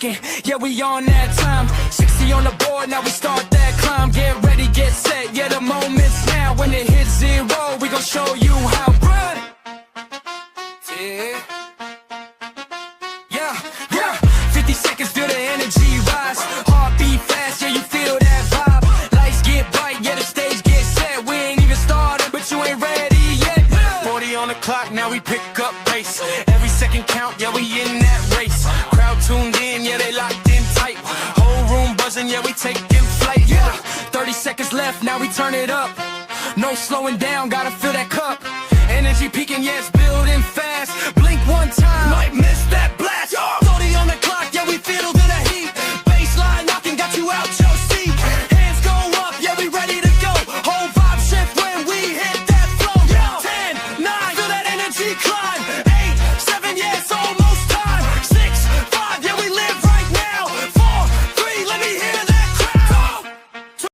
ticking, yeah, we on that time. 60 on the board, now we start that climb. Get ready, get set, yeah, the moment's now. When it hits 0, we gon' show you how. Run! Yeah, 50 seconds, feel the energy rise. Heartbeat fast, yeah, you feel that vibe. Lights get bright, yeah, the stage gets set. We ain't even started, but you ain't ready yet. 40 on the clock, now we pick up pace. Every second count, yeah, we in that race. Crowd tuned in, yeah, they locked in tight. Whole room buzzing, yeah, we taking flight. Yeah, 30 seconds left, now we turn it up. No slowing down, gotta fill that cup. Energy peaking, yeah, it's building fast. Blink one time, might miss that blast. 40 on the clock, yeah, we feel the heat. Baseline knocking, got you out your seat. Hands go up, yeah, we ready to go. Whole vibe shift when we hit that flow. 10, 9, feel that energy climb. 8, 7, yeah, it's almost time. 6, 5, yeah, we live right now. 4, 3, let me hear that crowd.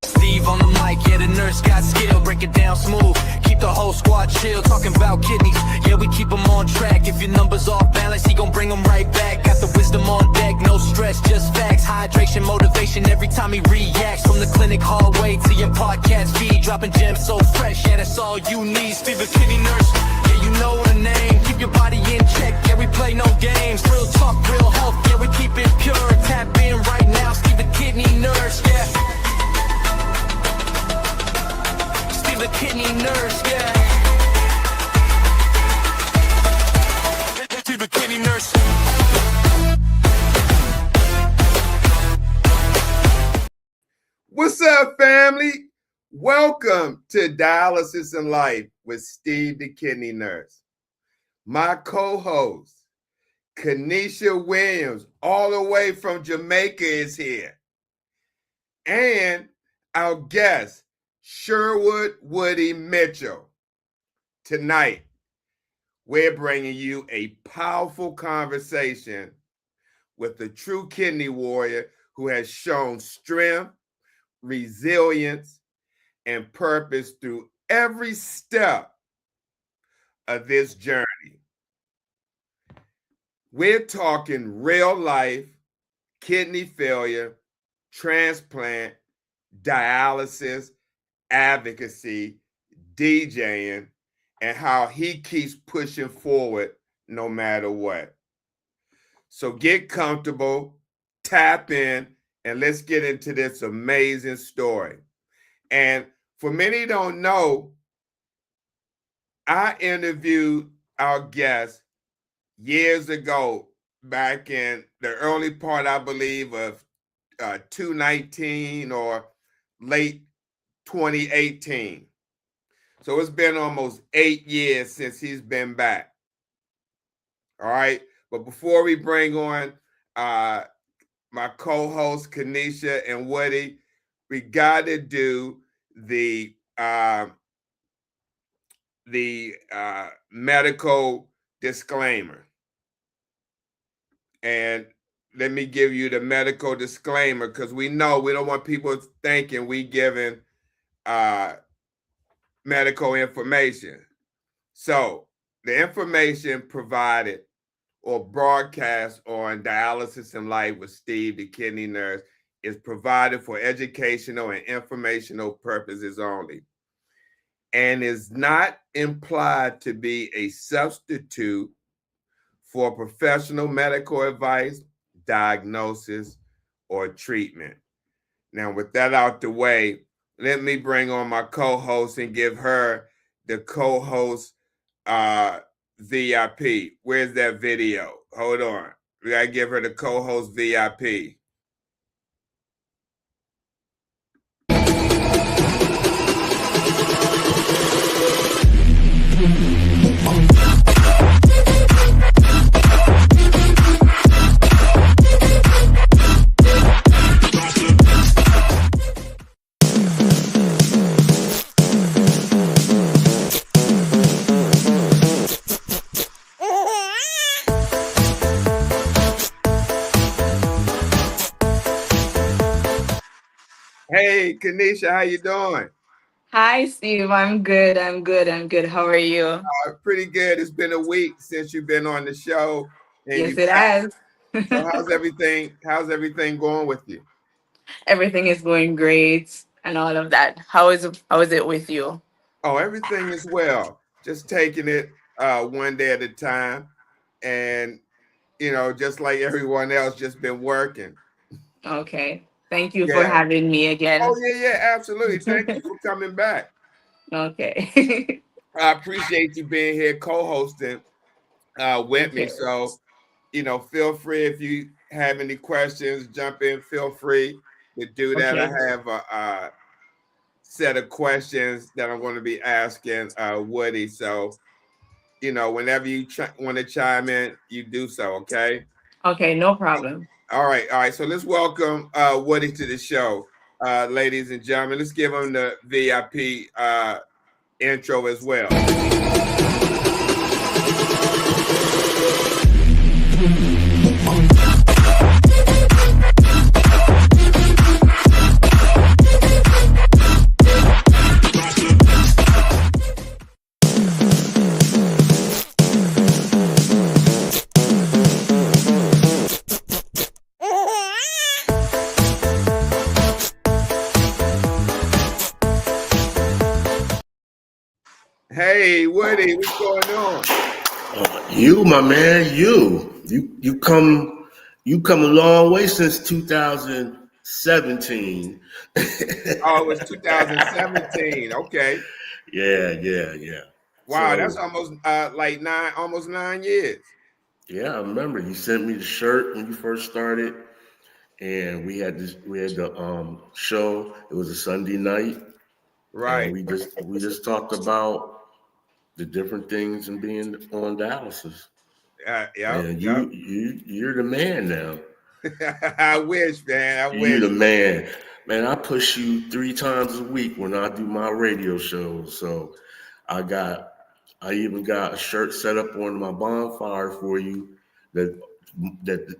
Steve on the mic, yeah, the nurse got skill. Break it down smooth, keep the whole squad chill. Talking about kidneys, yeah, we keep them on track. If your number's off balance, he gon' bring them right back. Got the wisdom on deck, no stress, just facts. Hydration, motivation, every time he reacts. From the clinic hallway to your podcast feed, dropping gems so fresh, yeah, that's all you need. Steve the kidney nurse, yeah, you know the name. Keep your body in check, yeah, we play no games. Real talk, real health, yeah, we keep it pure. Tap in right now, Steve the kidney nurse, yeah. Steve the kidney nurse, yeah. Steve the kidney nurse. What's up, family? Welcome to Dialysis in Life with Steve the Kidney Nurse. My co-host, Kanisha Williams, all the way from Jamaica, is here. And our guest, Sherwood Woody Mitchell. Tonight, we're bringing you a powerful conversation with a true kidney warrior who has shown strength, resilience, and purpose through every step of this journey. We're talking real life, kidney failure, transplant, dialysis, advocacy, DJing, and how he keeps pushing forward no matter what. So get comfortable, tap in, and let's get into this amazing story. And for many who don't know, I interviewed our guest years ago, back in the early part, I believe, of 2019 or late 2018. So it's been almost 8 years since he's been back. All right. But before we bring on my co-host Kanisha and Woody, we got to do the medical disclaimer. And let me give you the medical disclaimer, because we know we don't want people thinking we giving medical information. So the information provided or broadcast on Dialysis in Life with Steve the Kidney Nurse is provided for educational and informational purposes only, and is not implied to be a substitute for professional medical advice, diagnosis, or treatment. Now, with that out the way, let me bring on my co-host and give her the co-host VIP. Where's that video? Hold on. We got to give her the co-host VIP. Hey, Kanisha, how you doing? Hi, Steve. I'm good. How are you? Pretty good. It's been a week since you've been on the show. And Yes, it has. So how's everything? How's everything going with you? Everything is going great and all of that. How is it with you? Oh, everything is well. Just taking it one day at a time, and just like everyone else, just been working. Okay. Thank you for Yeah. having me Oh again. yeah. Absolutely. Thank you for coming back. Okay. I appreciate you being here co-hosting with me. Okay. So, feel free if you have any questions, jump in. Feel free to do that. I Okay. have a set of questions that I'm going to be asking Woody. So, whenever you want to chime in, you do so. Okay. Okay, no problem. All right. All right. So let's welcome Woody to the show, ladies and gentlemen. Let's give him the VIP intro as well. Hey, Woody, what's going on? You, my man, you come a long way since 2017. Oh, it was 2017. Okay. Yeah. Wow, that's So almost like almost 9 years. yeah, I remember you sent me the shirt when you first started, and we had the show. It was a Sunday night, and Right. we just talked about the different things and being on dialysis. Yep. And you're the man now. I wish, man. I You wish. the man. Man, I push you 3 times a week when I do my radio shows. So I got I even got a shirt set up on my bonfire for you that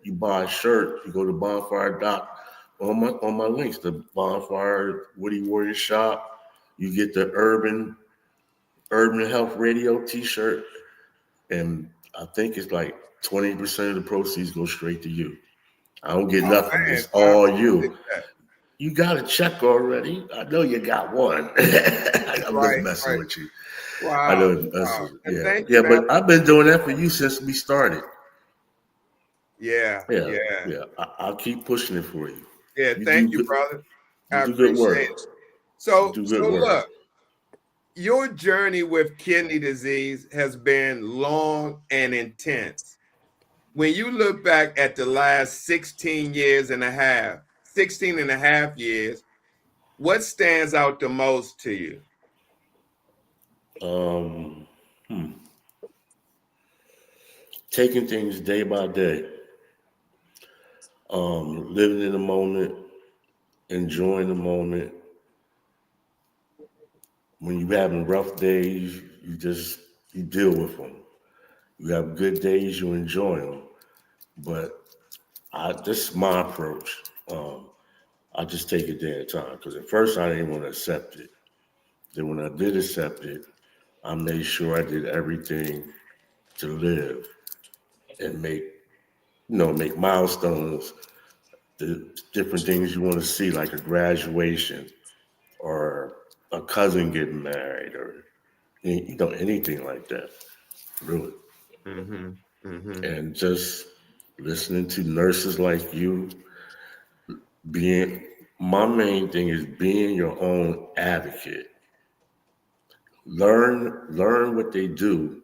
you buy a shirt, you go to bonfire dot on my links, the bonfire Woody Warrior shop. You get the urban health radio t-shirt, and I think it's like 20% of the proceeds go straight to you. I don't get Oh nothing. man, It's I all appreciate you. that. You got a check already. I know you got one. I'm just Right, messing right. with you. I Wow, know. wow. And Yeah, thank you, yeah. man. But I've been doing that for you since we started. Yeah, Yeah, yeah, yeah. I'll keep pushing it for you. yeah. You Thank do you, good. brother. You I do good appreciate work. it. You So, do so good work. look, your journey with kidney disease has been long and intense. When you look back at the last 16 and a half years, what stands out the most to you? Um, hmm. Taking things day by day. Living in the moment, enjoying the moment. When you having rough days, you deal with them. You have good days, you enjoy them. But this is my approach. I just take it day at a time because at first I didn't want to accept it. Then when I did accept it, I made sure I did everything to live and make milestones, the different things you want to see, like a graduation or a cousin getting married or anything like that, really. Mm-hmm. Mm-hmm. And just listening to nurses like you, being my main thing is being your own advocate. Learn what they do.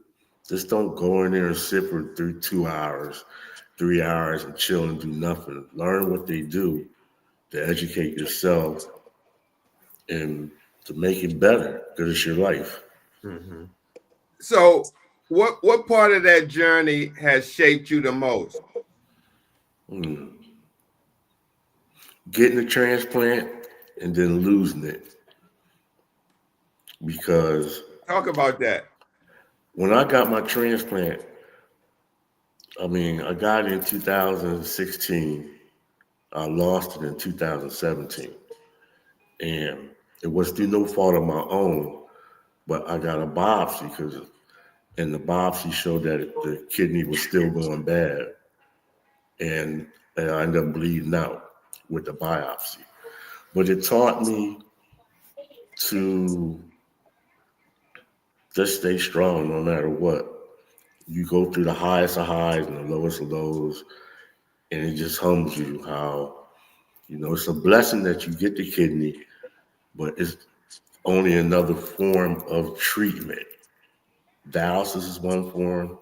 Just don't go in there and sit for 2 hours, 3 hours and chill and do nothing. Learn what they do to educate yourself and to make it better because it's your life. Mm-hmm. So, what part of that journey has shaped you the most? Mm. Getting a transplant and then losing it because Talk about that. when I got my transplant, I got it in 2016. I lost it in 2017. And it was through no fault of my own, but I got a biopsy and the biopsy showed that the kidney was still going bad. and I ended up bleeding out with the biopsy. But it taught me to just stay strong no matter what. You go through the highest of highs and the lowest of lows, and it just humbles you how, it's a blessing that you get the kidney, but it's only another form of treatment. Dialysis is one form,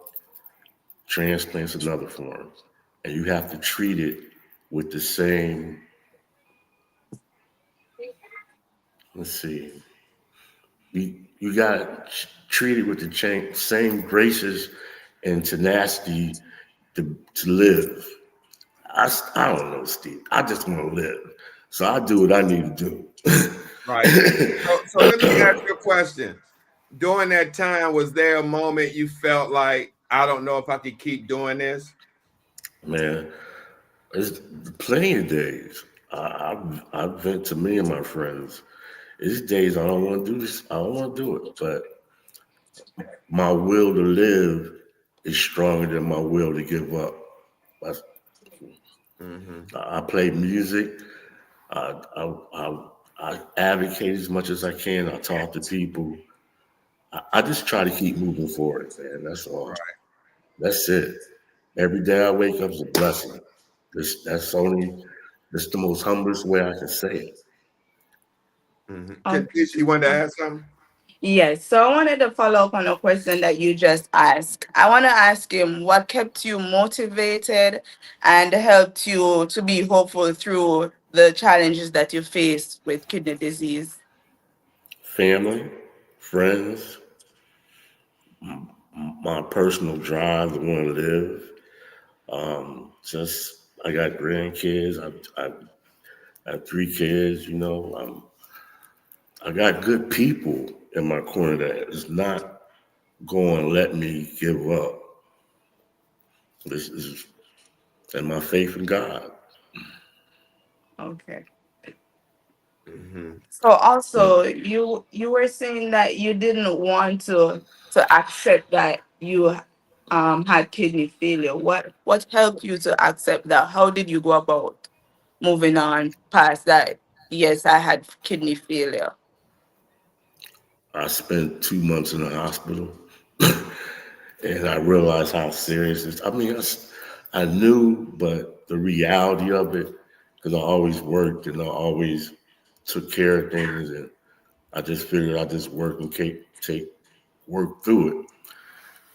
transplant's another form. And you have to treat it with the same, let's see, you got to treat it with the same graces and tenacity to live. I don't know, Steve. I just want to live. So I do what I need to do. Right. So let me ask you a question. During that time, was there a moment you felt like, I don't know if I could keep doing this? Man, there's plenty of days. I've been to many of my friends. There's days I don't want to do this. I don't want to do it. But my will to live is stronger than my will to give up. I play music. I advocate as much as I can. I talk to people. I just try to keep moving forward, man. That's all. Right. That's it. Every day I wake up is a blessing. That's the most humblest way I can say it. Kanisha, you wanted to ask something? Yes, so I wanted to follow up on a question that you just asked. I want to ask him what kept you motivated and helped you to be hopeful through the challenges that you face with kidney disease. Family, friends, my personal drive to want to live. Just I got grandkids. I have 3 kids. I got good people in my corner that is not going to let me give up. This is and my faith in God. Okay. So also you were saying that you didn't want to accept that you had kidney failure. What helped you to accept that? How did you go about moving on past that? Yes, I had kidney failure. I spent 2 months in the hospital, and I realized how serious it is. I mean, I knew, but the reality of it, because I always worked and I always took care of things, and I just figured I just work and work through it.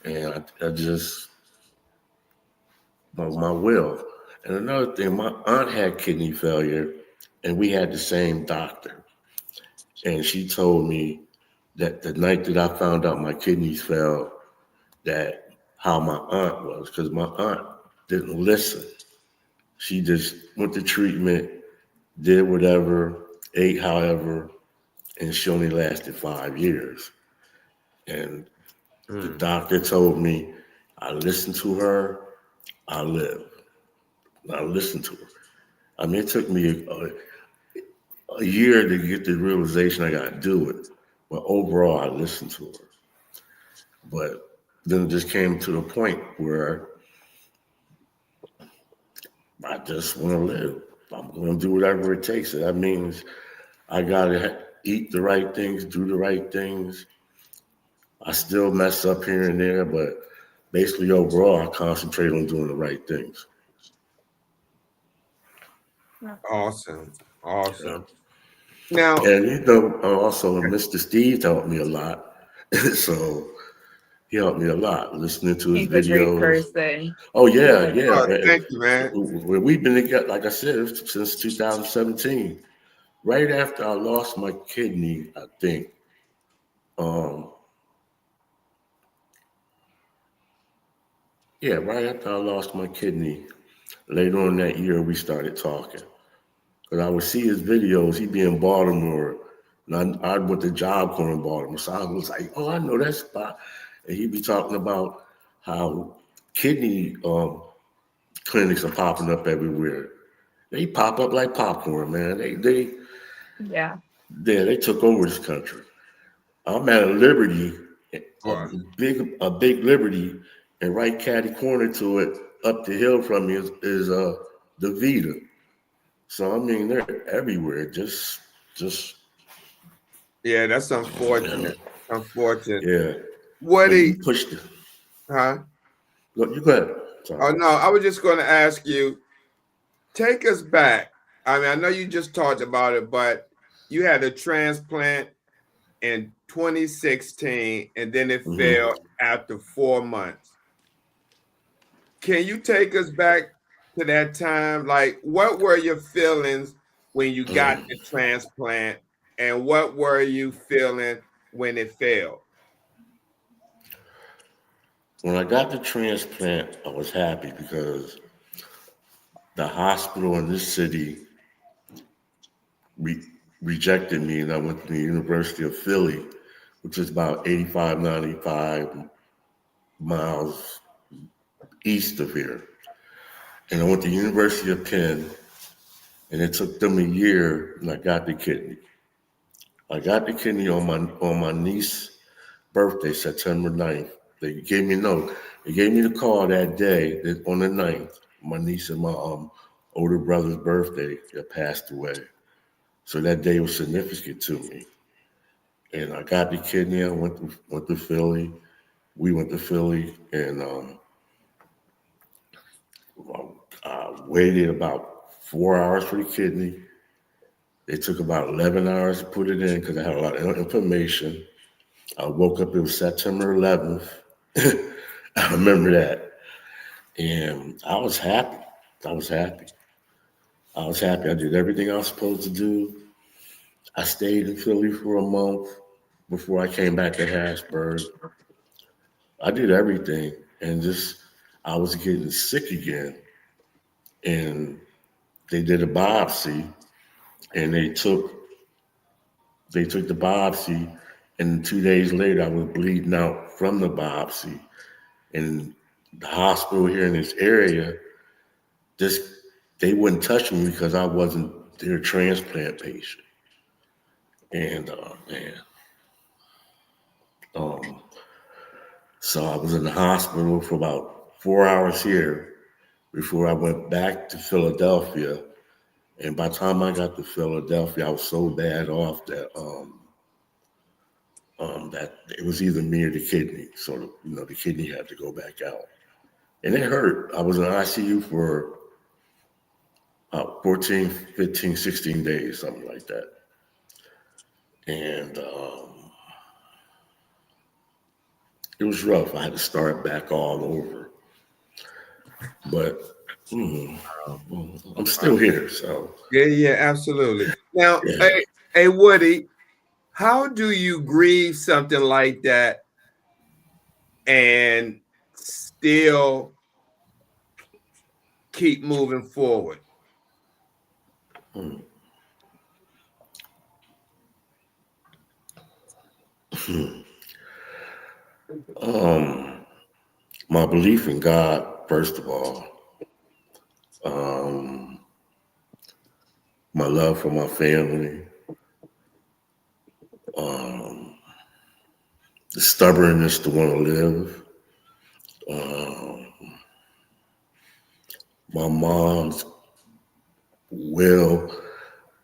And I just my will. And another thing, my aunt had kidney failure, and we had the same doctor. And she told me that the night that I found out my kidneys failed, that how my aunt was, because my aunt didn't listen. She just went to treatment, did whatever, ate however, and she only lasted 5 years. And the doctor told me, I listened to her, I live. I listened to her. I mean, it took me a year to get the realization I got to do it. But overall, I listened to her. But then it just came to the point where I just want to live. I'm going to do whatever it takes. And that means I got to eat the right things, do the right things. I still mess up here and there, but basically overall, I concentrate on doing the right things. Awesome. Yeah. Now, And also Mr. Steve helped me a lot. So he helped me a lot listening to his He's a great videos. person. Oh yeah. thank you, man. We've been together, like I said, since 2017. Right after I lost my kidney, I think. Right after I lost my kidney, later on that year we started talking. Because I would see his videos, he'd be in Baltimore, and I went to Job Corps in Baltimore. So I was like, oh, I know that spot. And he'd be talking about how kidney clinics are popping up everywhere. They pop up like popcorn, man. Yeah. They took over this country. I'm at a Liberty, a Right. big Liberty, and right catty corner to it, up the hill from me is the Vita. So I mean, they're everywhere. Just Yeah, that's you know, unfortunate. Unfortunate. yeah. But Woody, you pushed it. huh? Look, you go ahead. Sorry. Oh no, I was just going to ask you, take us back. I mean, I know you just talked about it, but you had a transplant in 2016 and then it Hmm. failed after 4 months. Can you take us back to that time? Like, what were your feelings when you got the transplant, and what were you feeling when it failed? When I got the transplant, I was happy because the hospital in this city re- rejected me, and I went to the University of Philly, which is about 85, 95 miles east of here. And I went to the University of Penn, and it took them a year, and I got the kidney. I got the kidney on my niece's birthday, September 9th. They gave me a note. They gave me the call that day, on the 9th. My niece and my older brother's birthday that passed away. So that day was significant to me. And I got the kidney. I went to Philly. We went to Philly, and I waited about 4 hours for the kidney. It took about 11 hours to put it in because I had a lot of information. I woke up, it was September 11th. I remember that. And I was happy. I was happy. I was happy. I did everything I was supposed to do. I stayed in Philly for a month before I came back to Harrisburg. I did everything. And just, I was getting sick again. And they did a biopsy, and they took the biopsy, and 2 days later I was bleeding out from the biopsy. And the hospital here in this area, just they wouldn't touch me because I wasn't their transplant patient. And man, um, so I was in the hospital for about 4 hours here before I went back to Philadelphia. And by the time I got to Philadelphia, I was so bad off that it was either me or the kidney. So the kidney had to go back out, and it hurt. I was in ICU for 14, 15, 16 days, something like that. And it was rough. I had to start back all over. But mm, I'm still here. So, Yeah, yeah, absolutely. Now, yeah. hey, Woody, how do you grieve something like that and still keep moving forward? Mm. Um, my belief in God, first of all, um, my love for my family, um, the stubbornness to want to live, um, my mom's will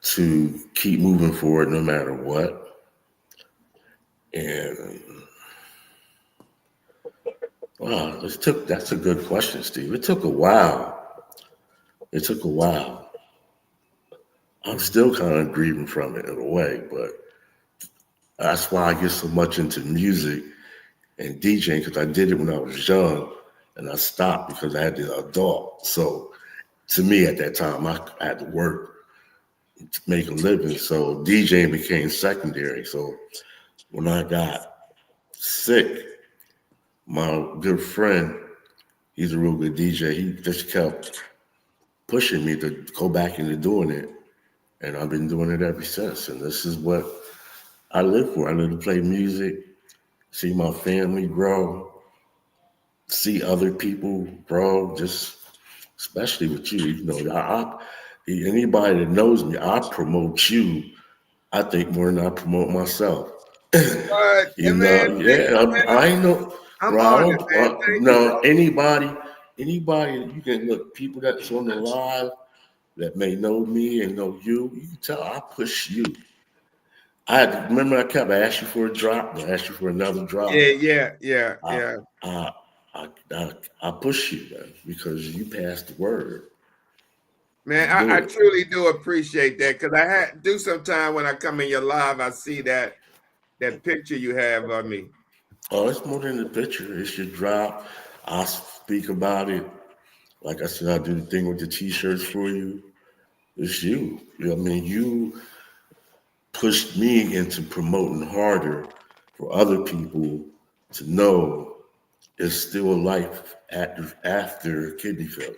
to keep moving forward no matter what. And wow, that's a good question, Steve. It took a while. It took a while. I'm still kind of grieving from it in a way, but that's why I get so much into music and DJing because I did it when I was young and I stopped because I had to adult. So to me at that time, I had to work to make a living. So DJing became secondary. So when I got sick, my good friend, he's a real good DJ, he just kept pushing me to go back into doing it. And I've been doing it ever since. And this is what I live for. I live to play music, see my family grow, see other people grow, just especially with you. Anybody that knows me, I promote you, I think, more than I promote myself. But man, thank Yeah, you, man. I ain't no, I'm bro, I honored, don't, man. Thank you, no, bro. Anybody you can look, people that's on the live that may know me and know you, you can tell I push you. Remember I asked you for a drop, I asked you for another drop. I Yeah. I I I push you, man, because you passed the word. Man, You do I it. truly do appreciate that because I had do sometime when I come in your live, I see that picture you have of me. Oh, it's more than the picture. It's your drop. I speak about it. Like I said, I do the thing with the t-shirts for you. It's you. I mean, you pushed me into promoting harder for other people to know there's still a life after kidney failure.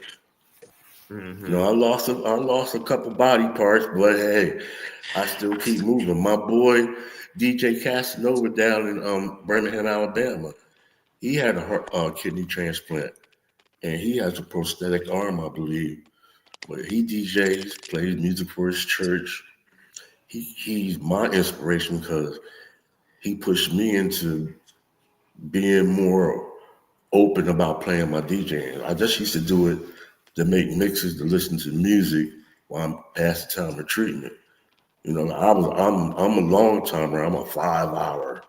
You know, Hmm. I lost a couple body parts, but hey, I still keep moving. My boy DJ Casanova down in Birmingham, Alabama, he had a kidney transplant, and he has a prosthetic arm, I believe. But he DJs, plays music for his church. He's my inspiration because he pushed me into being more open about playing my DJing. I just used to do it to make mixes to listen to music while I'm past the time of treatment. You know, I'm a long timer. I'm a 5 hour.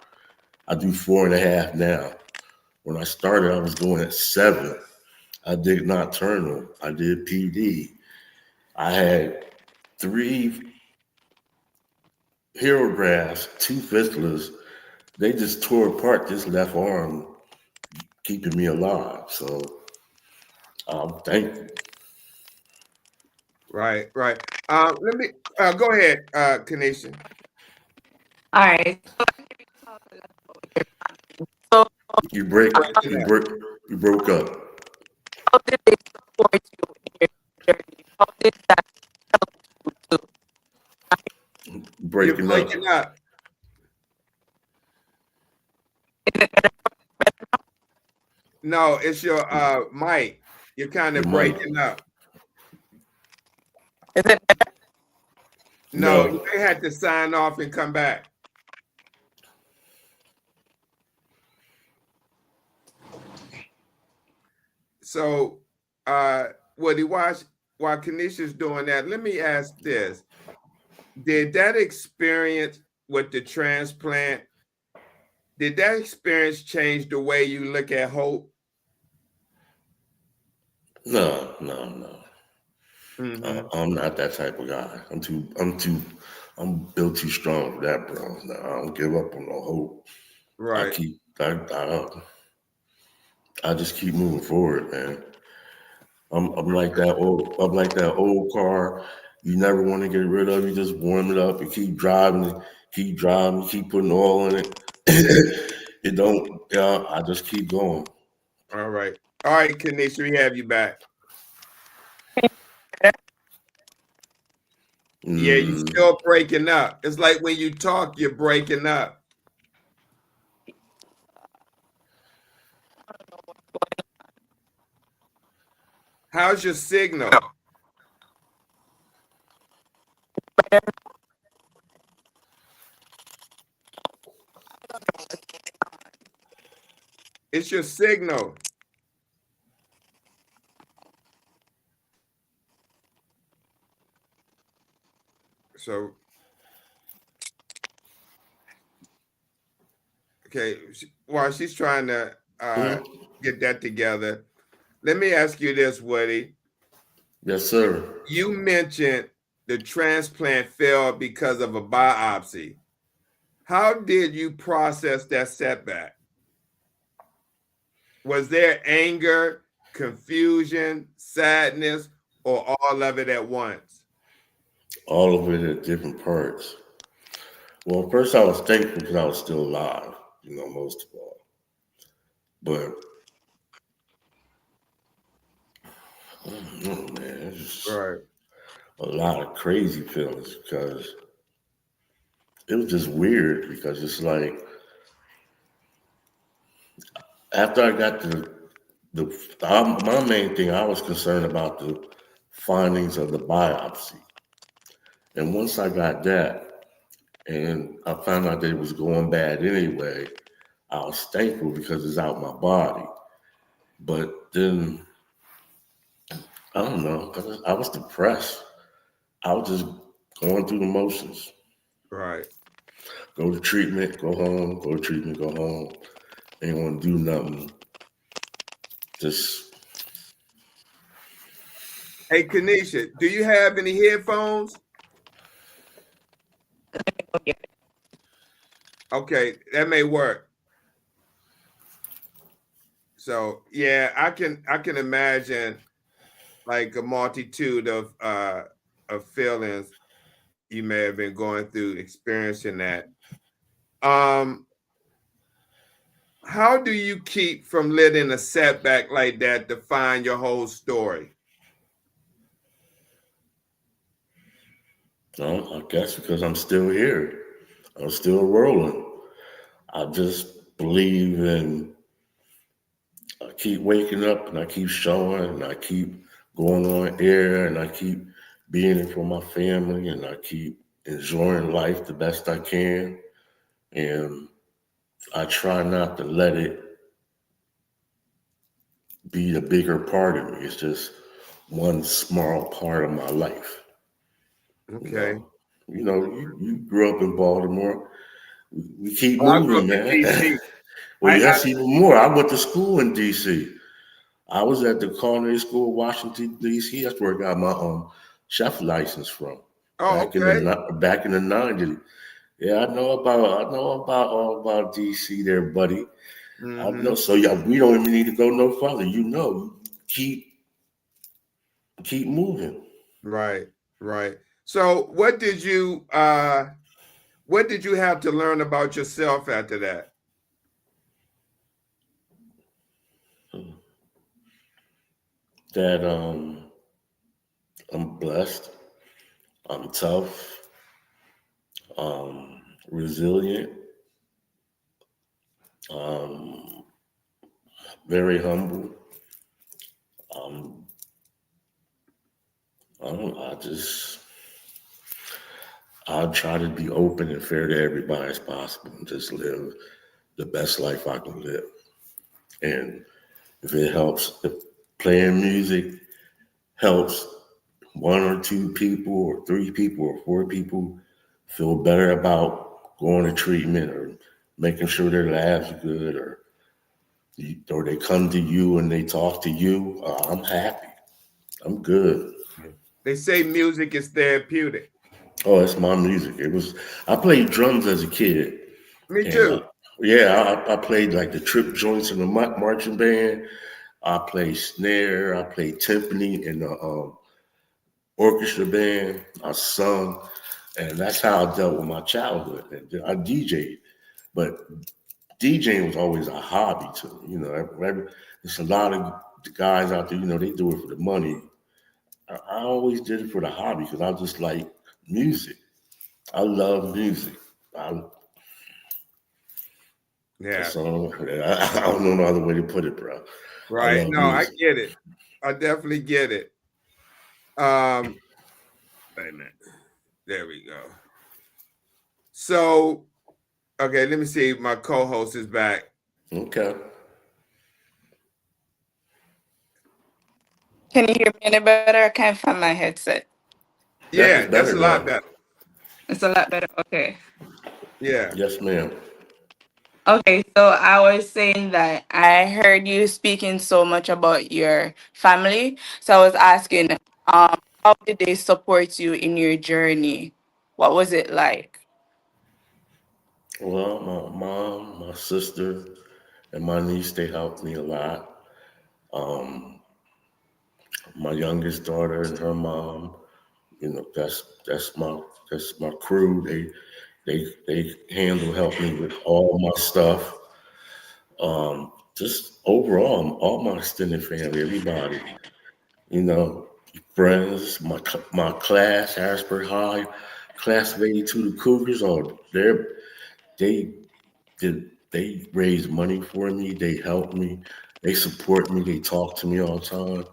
I do 4.5 now. When I started, I was doing at 7. I did nocturnal. I did PD. I had 3 hero grafts, 2 fistulas. They just tore apart this left arm, keeping me alive. So I'm thankful. Right. Let me go ahead, Kanisha. All right. So You break, Breaking you up. break, you broke up. how did they support you in your journey? How did that help you to You're Breaking up. breaking up. No, it's your mic. You're kind Your of mic. breaking up. is it better? No, you No. may have to sign off and come back. So, Woody, while Kanisha's doing that, let me ask this: did that experience with the transplant, did that experience change the way you look at hope? No. Hmm. I'm not that type of guy. I'm built too strong for that, bro. No, I don't give up on no hope. I Right. keep, I just keep moving forward, man. I'm like that old car you never want to get rid of. You just warm it up and keep driving, keep putting oil in it. It don't, I just keep going. All right. All right, Kanisha, we have you back. Yeah, you're Mm, still breaking up. It's like when you talk, you're breaking up. How's your signal? It's your signal. So, okay, while she's trying to mm, get that together, let me ask you this, Woody. yes, sir. You mentioned the transplant failed because of a biopsy. How did you process that setback? Was there anger, confusion, sadness, or all of it at once? All of it at different parts. Well, first I was thankful because I was still alive, most of all. But I don't know, man, it's just Right. a lot of crazy feelings because it was just weird because it's like after I got my main thing, I was concerned about the findings of the biopsy. And once I got that and I found out that it was going bad anyway, I was thankful because it's out my body. But then I don't know, 'cause I was depressed. I was just going through the motions. Right. Go to treatment, go home, go to treatment, go home. Ain't want to do nothing. Just Hey, Kanisha, do you have any headphones? Okay, that may work. So yeah, I can imagine like a multitude of feelings you may have been going through experiencing that. Um, how do you keep from letting a setback like that define your whole story? I guess because I'm still here. I'm still rolling. I just believe in I keep waking up and I keep showing and I keep going on air and I keep being there for my family and I keep enjoying life the best I can. And I try not to let it be the bigger part of me. It's just one small part of my life. You Okay. know, you grew up in Baltimore. We keep Oh, I grew up moving, in man. DC. Well, I yes, even more. I went to school in D.C. I was at the culinary school, Washington D.C. That's where I got my chef license from oh, okay. back in the '90s. Yeah, I know about all about D.C. there, buddy. I know. Mm-hmm. So yeah, we don't even need to go no further. Keep keep moving. Right, right. So what did you have to learn about yourself after that? That I'm blessed. I'm tough. Resilient. Um, very humble. Um, I just I'll try to be open and fair to everybody as possible and just live the best life I can live. And if it helps, if playing music helps one or two people or three people or four people feel better about going to treatment or making sure their labs are good or they come to you and they talk to you, I'm happy. I'm good. They say music is therapeutic. Oh, it's my music. I played drums as a kid. Me And too. yeah, I played like the trip joints in the marching band. I played snare. I played timpani in the orchestra band. I sung, and that's how I dealt with my childhood. And I DJed, but DJing was always a hobby to me. There's a lot of guys out there. They do it for the money. I always did it for the hobby because I just like music. I love music. I, Yeah. I don't know no other way to put it, bro. I Right. love No, I music. get it. I definitely get it. Um, wait a minute. There we go. So, okay, let me see if my co-host is back. Okay. Can you hear me any better? I can't find my headset. That Yeah, is that's better a lot now. better. It's a lot better. Okay. Yeah. Yes, ma'am. Okay, so I was saying that I heard you speaking so much about your family. So I was asking, how did they support you in your journey? What was it like? Well, my mom, my sister, and my niece, they helped me a lot. Um, my youngest daughter and her mom, that's my crew. They help me with all my stuff. Just overall, all my extended family, everybody, you know, friends, my class, Harrisburg High, class of '82, the Cougars. They they raise money for me. They help me. They support me. They talk to me all the time.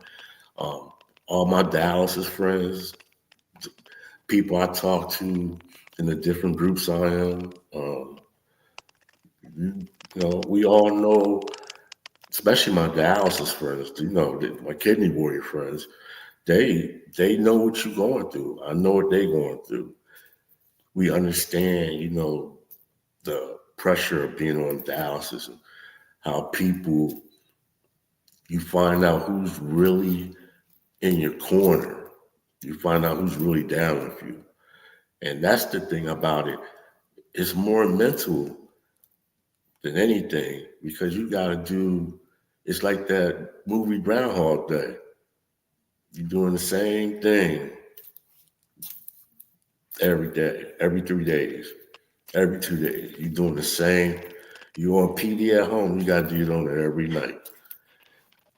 Um, all my Dialysis friends, people I talk to in the different groups I am. We all know, especially my Dialysis friends. My kidney warrior friends. they know what you're going through. I know what they're going through. We understand, the pressure of being on dialysis and how people, you find out who's really in your corner. You find out who's really down with you. And that's the thing about it. It's more mental than anything because you got to do, it's like that movie Groundhog Day. You're doing the same thing every day, every 3 days, every 2 days. You're doing the same. You on PD at home, you got to do it on it every night.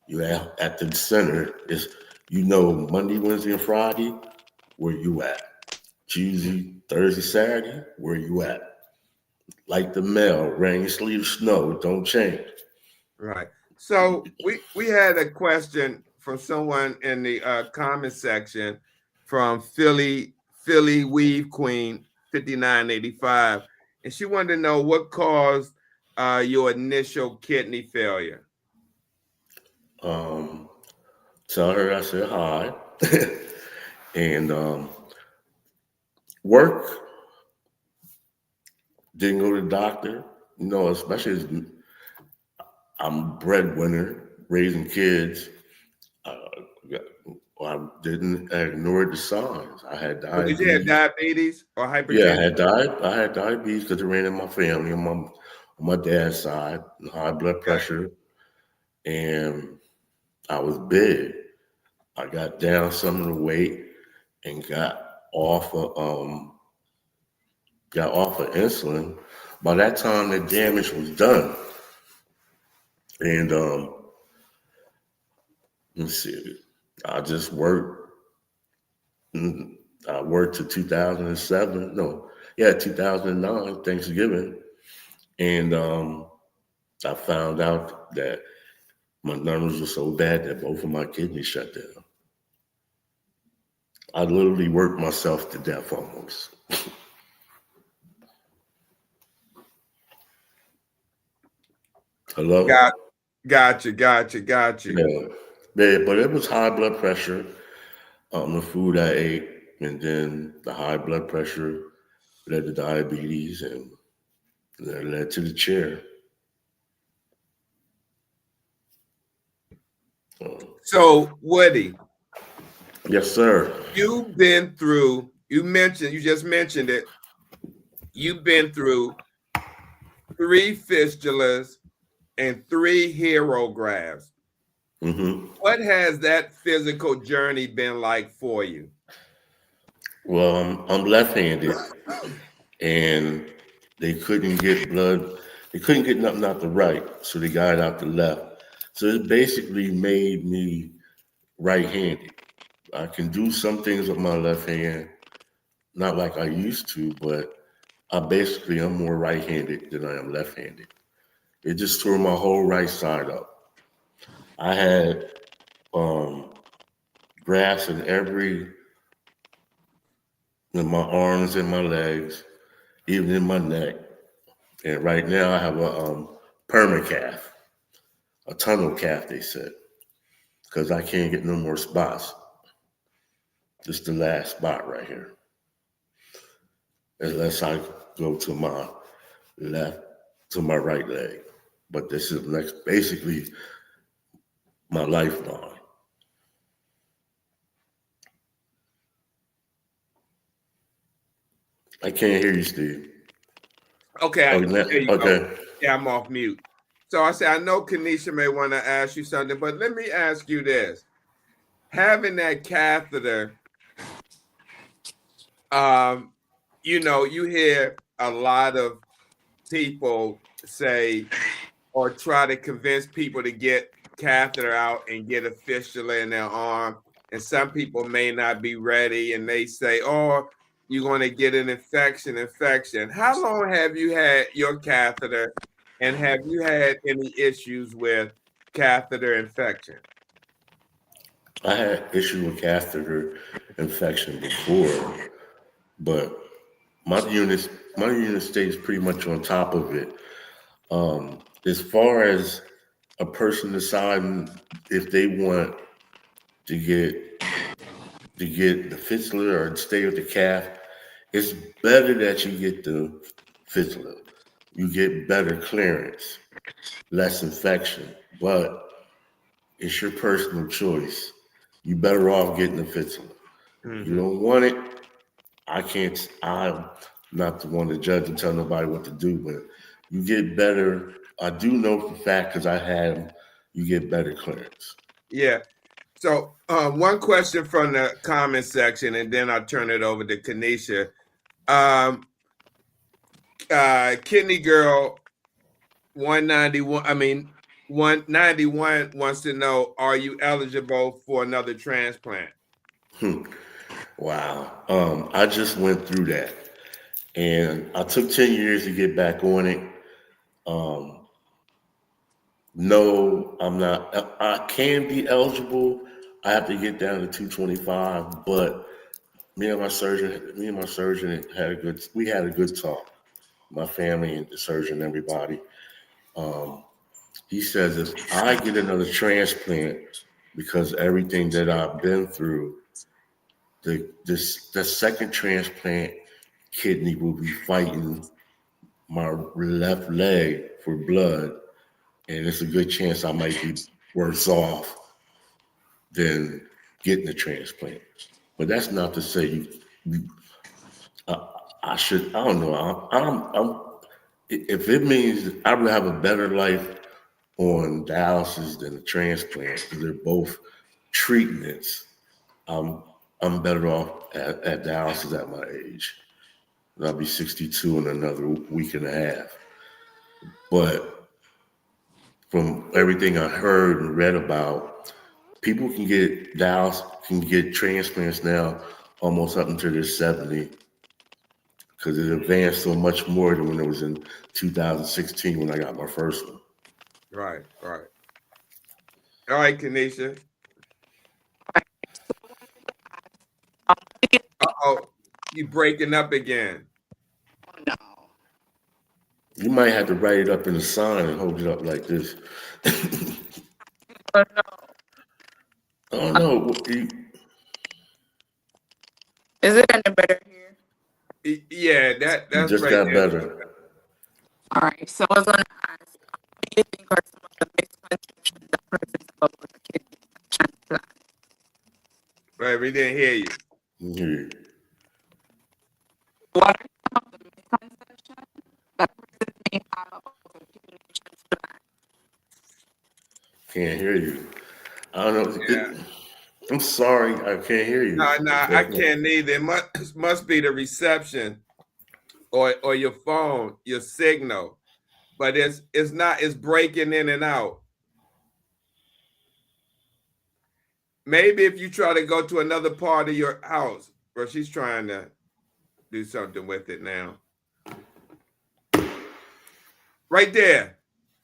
You at the center is, Monday, Wednesday, and Friday, where you at? Tuesday, Thursday, Saturday, where you at? Like the mail, rain, sleet, snow, don't change. Right. So we had a question from someone in the comment section from Philly Weave Queen 5985, and she wanted to know what caused your initial kidney failure. Tell her I said hi. And work, didn't go to the doctor, especially as I'm a breadwinner, raising kids. I didn't ignore the signs. I had So did you have diabetes. diabetes or Yeah, hypertension? I had diabetes because it ran in my family on my dad's side, high blood pressure, and I was big. I got down some of the weight and got off of insulin. By that time, the damage was done, and let's see, I just worked. I worked to 2007. No, yeah, 2009 Thanksgiving, and I found out that my numbers were so bad that both of my kidneys shut down. I literally worked myself to death almost. Hello? Got you. Yeah. Yeah, but it was high blood pressure, the food I ate, and then the high blood pressure led to diabetes, and that led to the chair. So Woody, Yes, sir. you just mentioned it. You've been through 3 fistulas and 3 grafts. hmm What has that physical journey been like for you? Well, I'm left-handed, and they couldn't get blood. They couldn't get nothing out the right, so they got it out the left. So it basically made me right-handed. I can do some things with my left hand, not like I used to, but I'm more right-handed than I am left-handed. It just tore my whole right side up. I had grafts in my arms and my legs, even in my neck. And right now I have a perma calf, a tunnel calf, they said, because I can't get no more spots. Just the last spot right here. Unless I go to my left, to my right leg. But this is basically my lifeline. I can't hear you, Steve. Okay, Oh, there you go. okay. Yeah, I'm off mute. So I said, I know Kanisha may want to ask you something, but let me ask you this. Having that catheter, you hear a lot of people say or try to convince people to get catheter out and get a fistula in their arm. And some people may not be ready and they say, oh, you're going to get an infection. How long have you had your catheter and have you had any issues with catheter infection? I had issue with catheter infection before, but my unit my unit stays pretty much on top of it. As far as a person deciding if they want to get to get the fistula or stay with the calf, it's better that you get the fistula. You get better clearance, less infection, but it's your personal choice. You better off getting the fistula. You Mm-hmm. don't want it. I'm not the one to judge and tell nobody what to do, but you get better. I do know for a fact because I had them, you get better clearance. Yeah. So one question from the comment section, and then I'll turn it over to Kanisha. Um, Kidney Girl 191, I mean 191 wants to know, are you eligible for another transplant? Wow. I just went through that. And I took 10 years to get back on it. Um, no, I'm not. I can be eligible. I have to get down to 225, but me and my surgeon we had a good talk. My family and the surgeon, everybody. Um, he says if I get another transplant because everything that I've been through, the second transplant kidney will be fighting my left leg for blood, and it's a good chance I might be worse off than getting a transplant. But that's not to say I should. I don't know. If it means I would have a better life on dialysis than a transplant, because they're both treatments. I'm I'm better off at dialysis at my age. I'll be 62 in another week and a half. But from everything I heard and read about, people can get transplants now almost up until they're 70 because it advanced so much more than when it was in 2016 when I got my first one. Right, right. All right, Kanisha. Uh-oh, you breaking up again. No. You might have to write it up in a sign and hold it up like this. Oh, no. Oh no, Is it any better here? Yeah, you that's just right got there. better. All right. So I was going to ask, what do you think are some of the misconceptions that persons about a kidney transplant? Right, we didn't hear you. Yeah. What are some of the misconceptions that persons may have about a kidney transplant? Can't hear you. I don't know. Yeah. I'm sorry, I can't hear you. No, I can't neither. It must be the reception or your phone, your signal. But it's not, it's breaking in and out. Maybe if you try to go to another part of your house, or she's trying to do something with it now. Right there.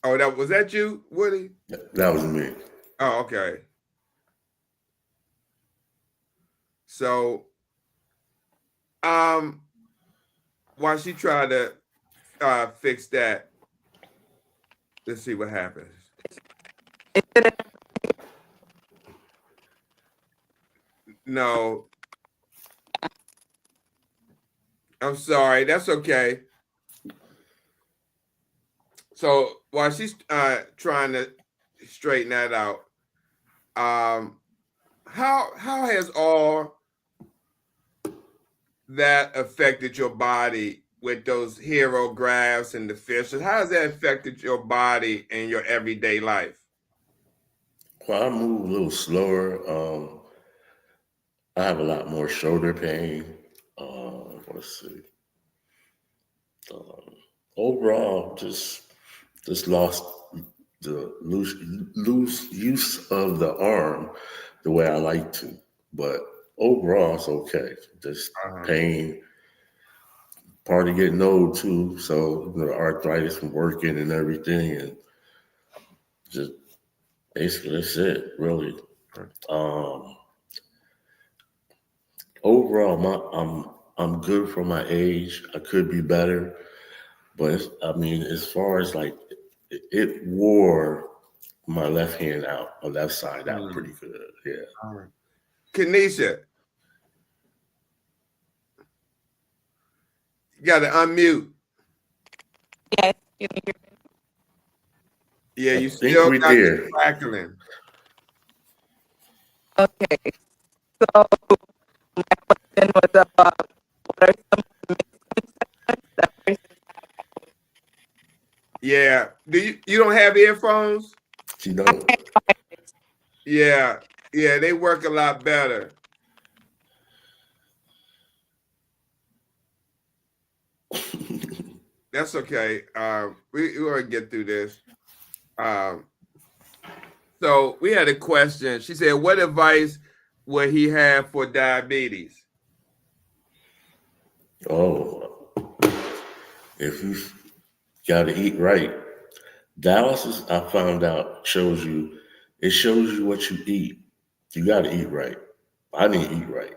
Oh, was that you, Woody? That was me. Oh, okay. So while she tried to fix that, let's see what happens. Is it No, I'm sorry. That's okay. So while she's trying to straighten that out, how has all that affected your body with those hero grafts and the fishes? How has that affected your body and your everyday life? Well, I move a little slower. I have a lot more shoulder pain. Let's see. Um, Overall, just lost the loose use of the arm the way I like to. But overall, it's okay. Just Uh-huh. pain, part of getting old too. So the arthritis from working and everything, and just basically that's it, really. Um, Overall, I'm good for my age. I could be better, but I mean, as far as like it wore my left hand out, my left side out Mm. pretty good. Yeah. All right. Kanisha, You got to unmute. Yes, you hear me? Yeah, I you think still we're got the there. crackling. Okay. So my question was about what are some misconceptions that persons Yeah. You don't have earphones? She don't. Yeah. Yeah, they work a lot better. That's okay. We're gonna get through this. Um, so we had a question. She said, "What advice would he have for diabetes?" Oh, if you got to eat right. Dialysis, I found out, shows you, it shows you what you eat. You got to eat right. I didn't eat right.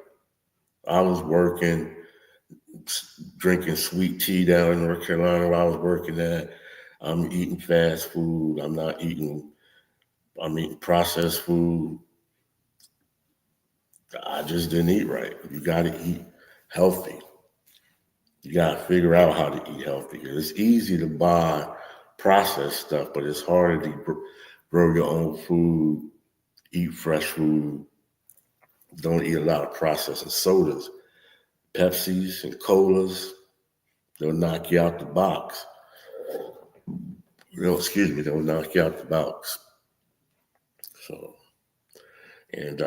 I was working, drinking sweet tea down in North Carolina where I was working at. I'm eating fast food. I'm eating processed food. I just didn't eat right. You got to eat healthy. You got to figure out how to eat healthy. It's easy to buy processed stuff, but it's harder to grow your own food, eat fresh food. Don't eat a lot of processed sodas, Pepsis and colas. They'll knock you out the box. Excuse me, they'll knock you out the box. So, and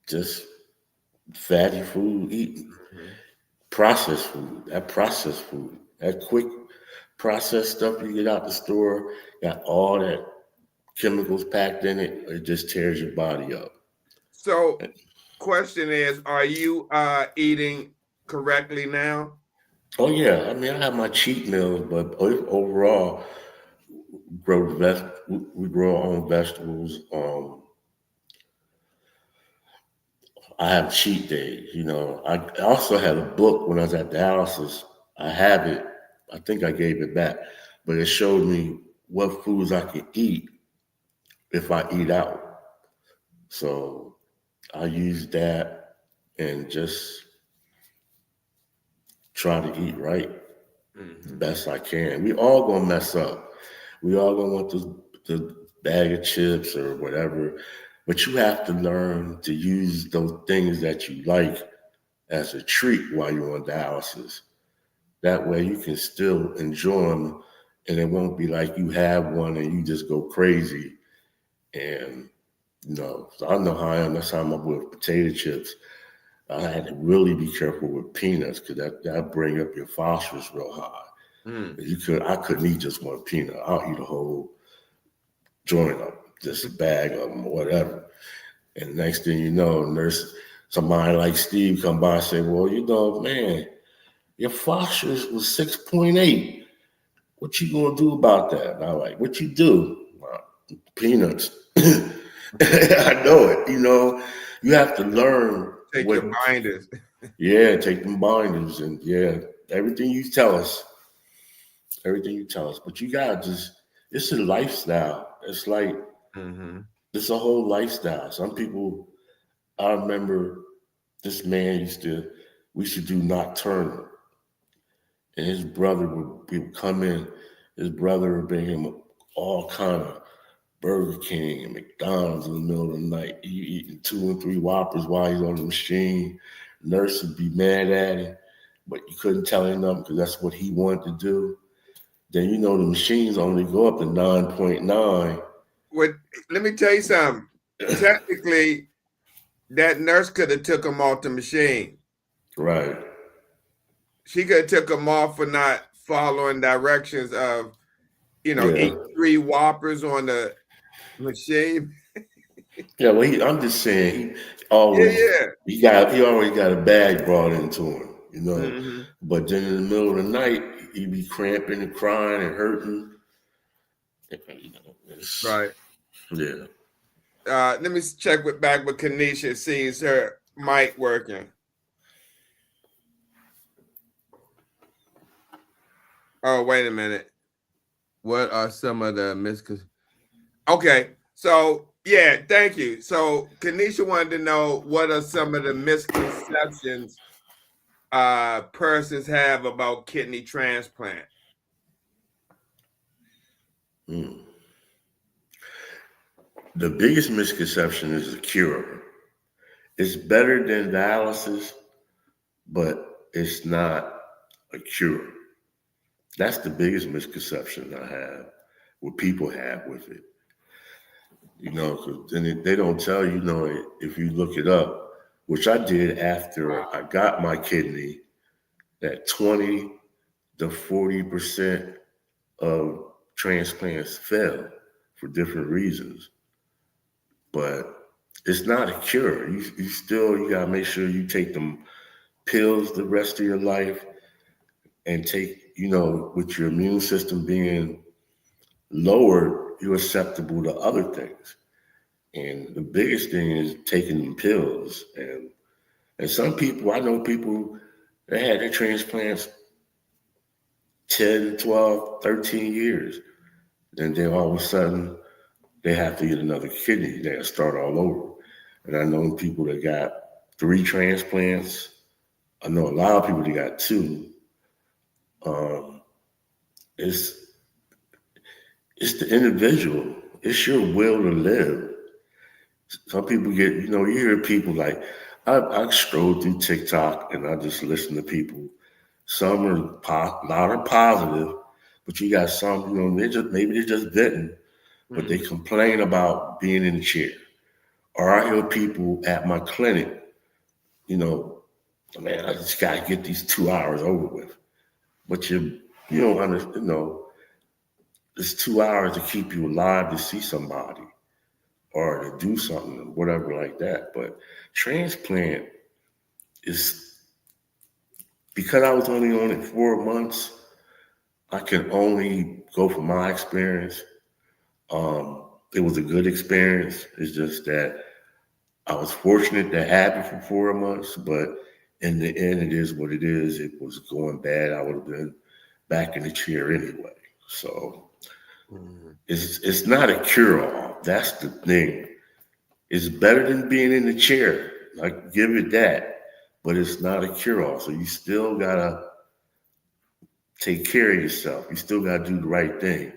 just fatty food eating, processed food, that quick processed stuff you get out the store, got all that chemicals packed in it. It just tears your body up. So, question is, are you eating correctly now? Oh yeah, I mean I have my cheat meals, but overall, we grow our own vegetables. I have cheat days. I also had a book when I was at dialysis. I have it. I think I gave it back, but it showed me what foods I can eat if I eat out. So I use that and just try to eat right the best I can. We all gonna mess up. We all gonna want the bag of chips or whatever, but you have to learn to use those things that you like as a treat while you're on dialysis. That way you can still enjoy them and it won't be like you have one and you just go crazy. And, so I know how I am. That's how I'm up with potato chips. I had to really be careful with peanuts because that bring up your phosphorus real high. I couldn't eat just one peanut. I'll eat a whole joint of them, just a bag of them or whatever. And next thing you know, somebody like Steve come by and say, well, man, your phosphorus was 6.8. What you gonna do about that? And I'm like, what you do? Well, peanuts. I know it. You have to learn Take your binders. Yeah, take them binders and everything you tell us. Everything you tell us. But you gotta it's a lifestyle. It's like it's a whole lifestyle. Some people, I remember this man we used to do nocturnal. And his brother would come in, his brother would bring him all kind of Burger King and McDonald's in the middle of the night. He eating 2 and 3 Whoppers while he's on the machine. Nurse would be mad at him, but you couldn't tell him nothing because that's what he wanted to do. Then the machines only go up to 9.9. Let me tell you something. Technically, that nurse could have took him off the machine. Right. She could have took him off for not following directions of, eat 3 Whoppers on the machine. Yeah, well, I'm just saying, he always he always got a bag brought into him, But then in the middle of the night, he'd be cramping and crying and hurting. Right. Yeah. Let me check back with Kanisha, see is her mic working. Oh, wait a minute. What are some of the misconceptions? Okay, so thank you. So Kanisha wanted to know what are some of the misconceptions persons have about kidney transplant? Mm. The biggest misconception is a cure. It's better than dialysis, but it's not a cure. That's the biggest misconception I have, what people have with it. Because then they don't tell you, if you look it up, which I did after I got my kidney, that 20 to 40% of transplants fail for different reasons. But it's not a cure. You gotta make sure you take them pills the rest of your life and take, with your immune system being lowered, you're susceptible to other things. And the biggest thing is taking pills. And some people, I know people that had their transplants 10, 12, 13 years. And then all of a sudden, they have to get another kidney. They have to start all over. And I know people that got 3 transplants. I know a lot of people that got 2. It's the individual. It's your will to live. Some people get, you hear people like, I stroll through TikTok and I just listen to people. Some are a lot are positive, but you got some, they're just venting, but they complain about being in the chair. Or I hear people at my clinic, man, I just got to get these 2 hours over with. But you don't understand, it's 2 hours to keep you alive to see somebody or to do something, whatever like that. But transplant is, because I was only on it 4 months, I can only go from my experience. It was a good experience. It's just that I was fortunate to have it for 4 months, but in the end, it is what it is. It was going bad. I would have been back in the chair anyway. So it's not a cure-all. That's the thing. It's better than being in the chair. I give it that, but it's not a cure-all. So you still gotta take care of yourself. You still gotta do the right thing.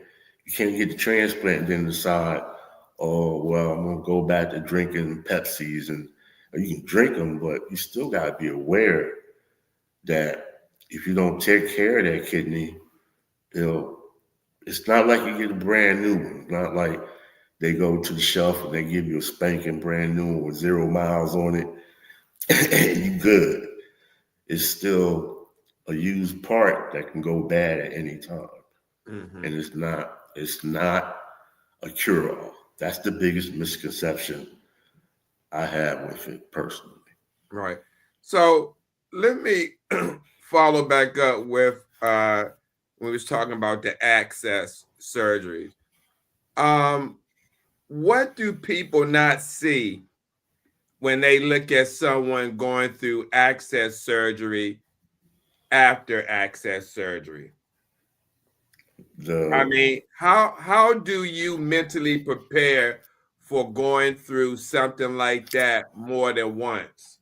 You can't get the transplant and then decide, oh, well, I'm gonna go back to drinking Pepsis, and you can drink them, but you still gotta be aware that if you don't take care of that kidney, it's not like you get a brand new one. It's not like they go to the shelf and they give you a spanking brand new one with 0 miles on it and you good. It's still a used part that can go bad at any time. And it's not a cure-all. That's the biggest misconception I have with it personally. Right. So let me follow back up with when we was talking about the access surgeries. What do people not see when they look at someone going through access surgery after access surgery? I mean, how do you mentally prepare for going through something like that more than once?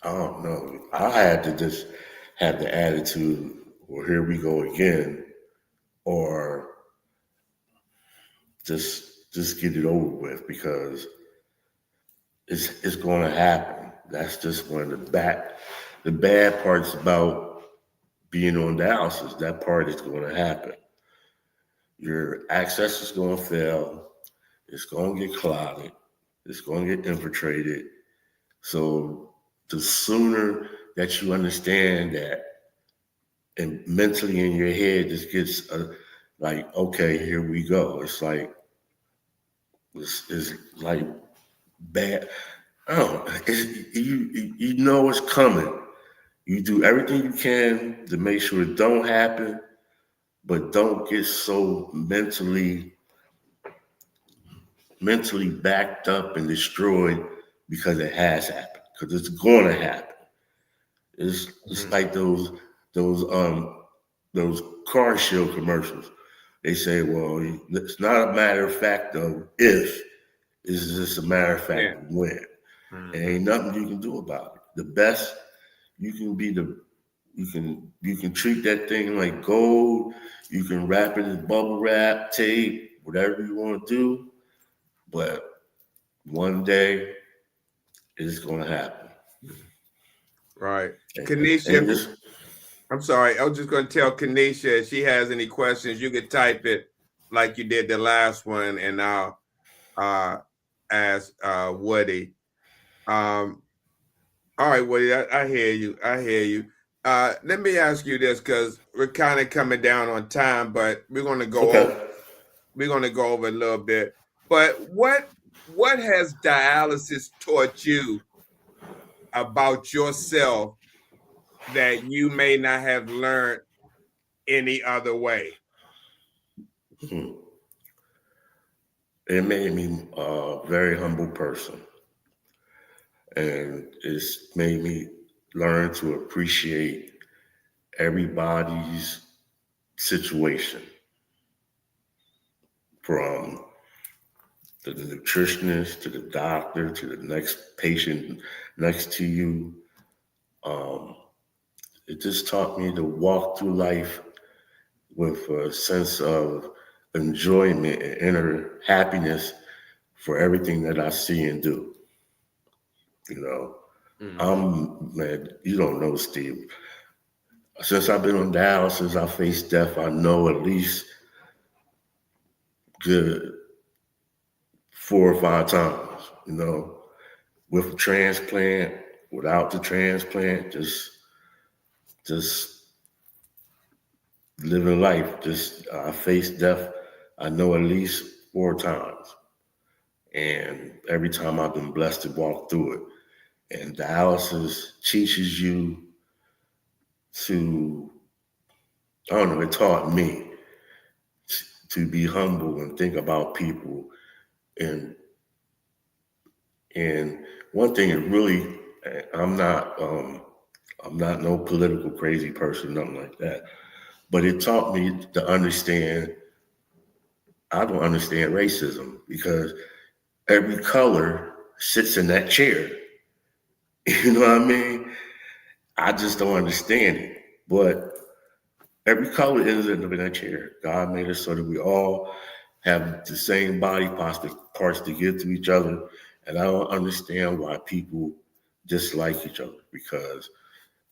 I don't know. I had to just have the attitude, well, here we go again, or just get it over with, because it's going to happen. That's just one of the bad parts about being on dialysis. That part is going to happen. Your access is going to fail. It's going to get clotted. It's going to get infiltrated. So the sooner that you understand that, and mentally in your head just gets like, okay, here we go. It's like bad. I don't know. You know it's coming. You do everything you can to make sure it don't happen, but don't get so mentally backed up and destroyed because it has happened. Because it's going to happen. It's like those car show commercials. they say, well, it's not a matter of fact of if, it's just a matter of fact of when. Mm-hmm. And ain't nothing you can do about it. The best you can be you can treat that thing like gold. You can wrap it in bubble wrap, tape, whatever you want to do. But one day it's gonna happen. Right. And Kanisha, just I'm sorry. I was just going to tell Kanisha if she has any questions, you could type it like you did the last one, and I'll ask Woody. All right, Woody, I hear you. I hear you. Let me ask you this because we're kind of coming down on time, but we're going to go over. okay. We're going to go over a little bit. But what has dialysis taught you about yourself that you may not have learned any other way? Hmm. It made me a very humble person. And it's made me learn to appreciate everybody's situation, from the nutritionist to the doctor to the next patient next to you. Um, it just taught me to walk through life with a sense of enjoyment and inner happiness for everything that I see and do. You know, man, you don't know, Steve. Since I've been on dialysis, I faced death, I know, at least good 4 or 5 times, with a transplant, without the transplant, just living life. Just I faced death, I know, at least 4 times. And every time I've been blessed to walk through it. And dialysis teaches you to, I don't know, it taught me to be humble and think about people. And one thing is really, I'm not no political crazy person, nothing like that. But it taught me to understand. I don't understand racism because every color sits in that chair. You know what I mean? I just don't understand it. But every color ends up in that chair. God made us so that we all have the same body parts to give to each other. And I don't understand why people dislike each other, because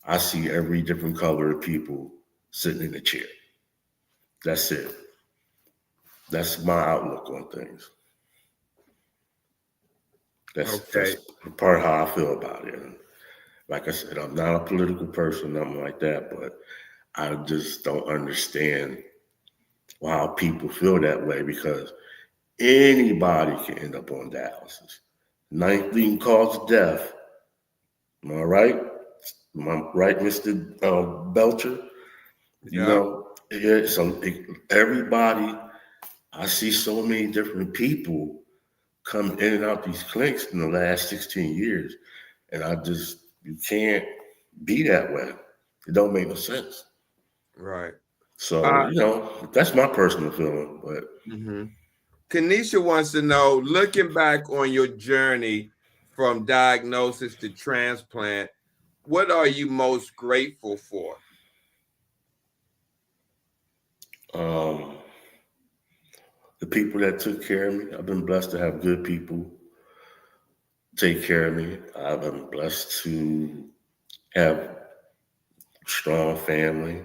I see every different color of people sitting in a chair. That's it. That's my outlook on things. That's Okay. part of how I feel about it. And like I said, I'm not a political person, nothing like that, but I just don't understand why people feel that way, because anybody can end up on dialysis. Ninth leading cause of death. Am I right? Am I right, Mr. Belcher? Yeah. Yeah, so everybody, I see so many different people come in and out these clinics in the last 16 years. And you can't be that way. It don't make no sense. Right. So, that's my personal feeling. But Mm-hmm. Kanisha wants to know, looking back on your journey from diagnosis to transplant, what are you most grateful for? um, the people that took care of me, I've been blessed to have good people take care of me. I've been blessed to have a strong family,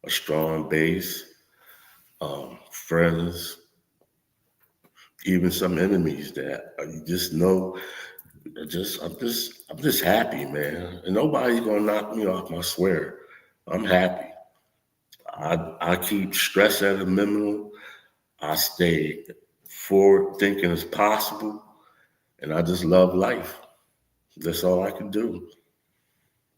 a strong base, friends, even some enemies that you just know. I'm just happy, man. And nobody's gonna knock me off my square. I'm happy. I keep stress at a minimum. I stay forward thinking as possible, and I just love life. That's all I can do.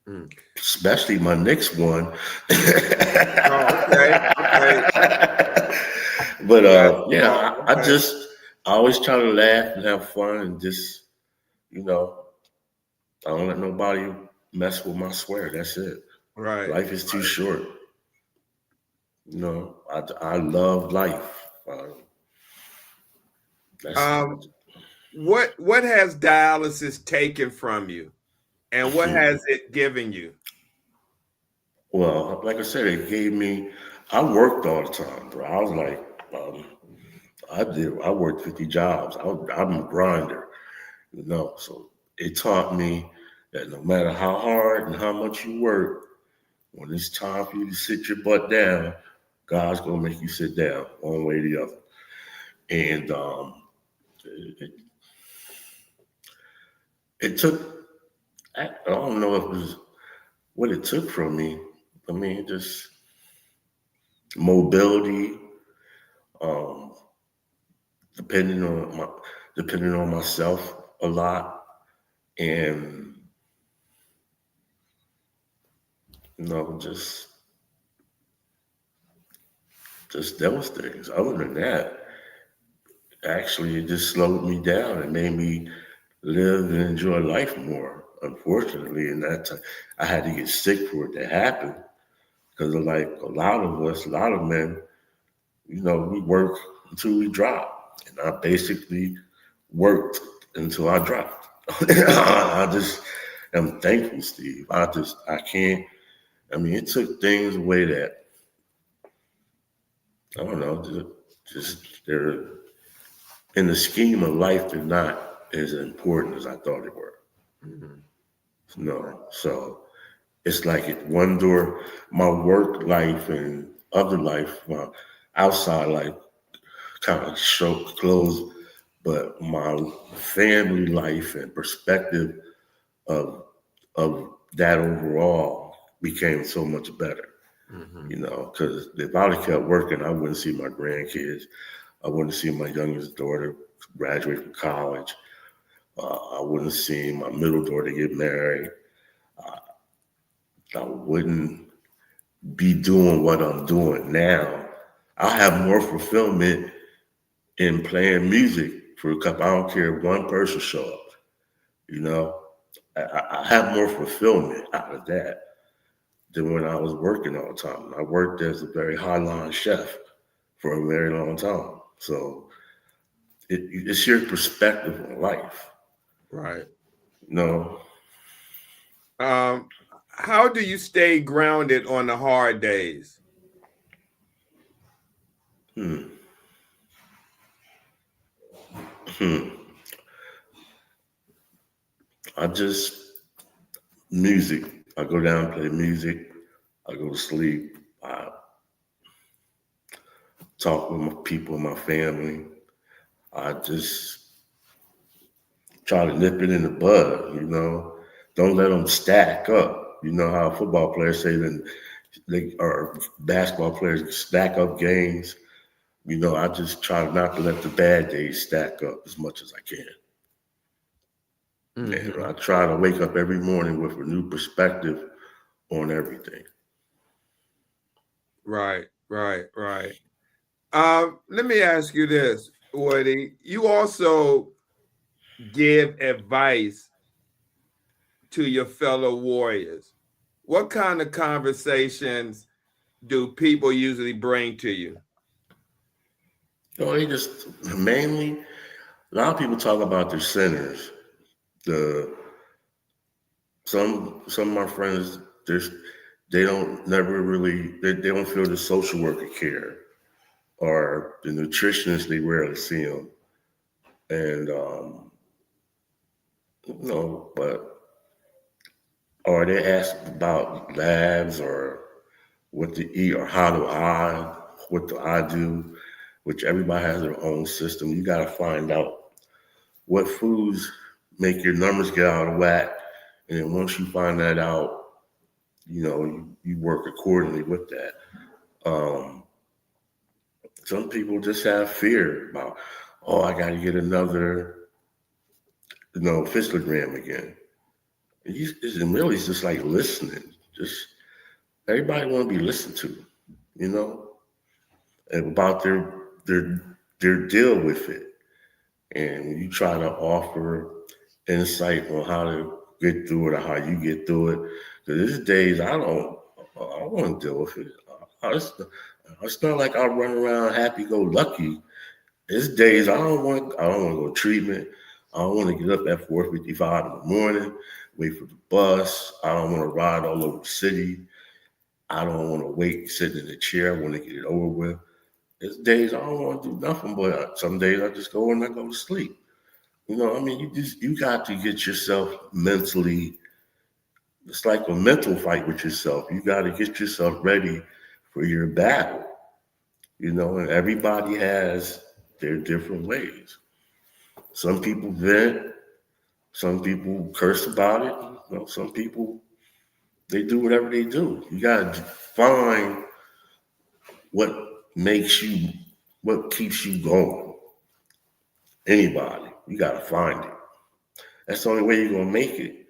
Mm. Especially my next one. Oh, okay. Okay. But That's yeah, all I right. just I always try to laugh and have fun, and just I don't let nobody mess with my swear. That's it. Right. Life is too short. I love life. That's Um, what has dialysis taken from you, and what has it given you? well, like I said, it gave me. I worked all the time, bro. I was like, um, I worked 50 jobs. I'm a grinder, So it taught me that no matter how hard and how much you work, when it's time for you to sit your butt down, God's gonna make you sit down one way or the other. And it, it took. I don't know if it was what it took from me. I mean, just mobility, um, depending on my depending on myself a lot, and just those things. Other than that, actually, it just slowed me down and made me live and enjoy life more. Unfortunately, and I had to get sick for it to happen because, like a lot of us, a lot of men, we work until we drop, and I basically worked until I dropped. I just am thankful, Steve. I can't. I mean, it took things away that I don't know. Just they're in the scheme of life. They're not as important as I thought they were. Mhm. No, so it's like one door, my work life and other life, my outside life, kind of show closed, but my family life and perspective of that overall became so much better. Mhm. Because if I'd have kept working, I wouldn't see my grandkids. I wouldn't see my youngest daughter graduate from college. I wouldn't see my middle daughter get married. I wouldn't be doing what I'm doing now. I have more fulfillment in playing music for a couple. I don't care if one person show up. You know, I have more fulfillment out of that than when I was working all the time. I worked as a very high line chef for a very long time. So it's your perspective on life. Right. You know, Um, how do you stay grounded on the hard days? hmm, hmm. I just music. I go down and play music. I go to sleep. I talk with my people, my family. I just try to nip it in the bud. Don't let them stack up. You know how football players say that or basketball players stack up games. I just try not to let the bad days stack up as much as I can. And I Hmm. try to wake up every morning with a new perspective on everything. Right, right, right. Let me ask you this, Woody. You also give advice to your fellow warriors. What kind of conversations do people usually bring to you? They just mainly a lot of people talk about their centers. The some of my friends, there's they don't never really they don't feel the social worker care or the nutritionist, they rarely see them. And but or they ask about labs or what to eat or what do I do, which everybody has their own system. You got to find out what foods make your numbers get out of whack, and then once you find that out, you work accordingly with that. Um, some people just have fear about, oh, I got to get another, fistulogram again. It's just like listening. Just everybody want to be listened to, you know, and about their their deal with it. And you try to offer insight on how to get through it or how you get through it. Because these days I want to deal with it. It's not like I run around happy go lucky. There's days I don't want to go to treatment. I don't want to get up at 4:55 in the morning, wait for the bus. I don't want to ride all over the city. I don't want to wait, sit in the chair. I want to get it over with. There's days I don't want to do nothing, but some days I just go and I go to sleep. You know, I mean, you got to get yourself mentally. It's like a mental fight with yourself. You got to get yourself ready for your battle. You know, and everybody has their different ways. Some people vent, some people curse about it. You know, some people they do whatever they do. You got to find what makes you, what keeps you going. Anybody, you got to find it. That's the only way you're gonna make it.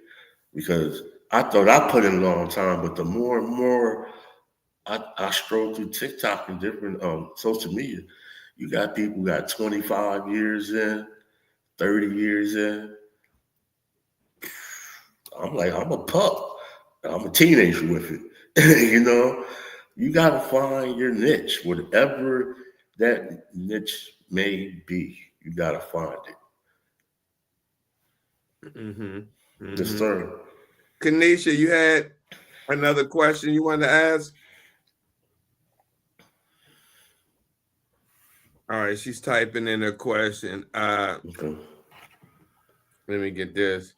Because I thought I put in a long time, but the more and more I stroll through TikTok and different social media, you got people who got 25 years in, 30 years in. I'm like, I'm a pup. I'm a teenager with it. You know, you got to find your niche, whatever that niche may be. You got to find it. Mm-hmm. Yes, Mm-hmm. sir. Kanisha, you had another question you wanted to ask? All right, she's typing in a question. Okay. Let me get this.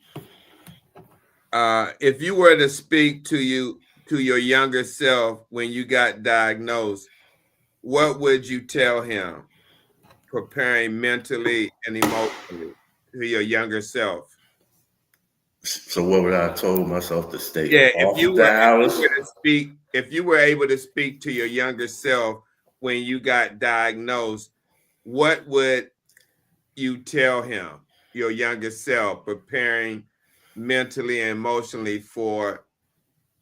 If you were to speak to your younger self when you got diagnosed, what would you tell him, preparing mentally and emotionally to your younger self? So what would I have told myself to stay Yeah, off of dialysis? if you were able to speak to your younger self when you got diagnosed, what would you tell him, your younger self, preparing mentally and emotionally for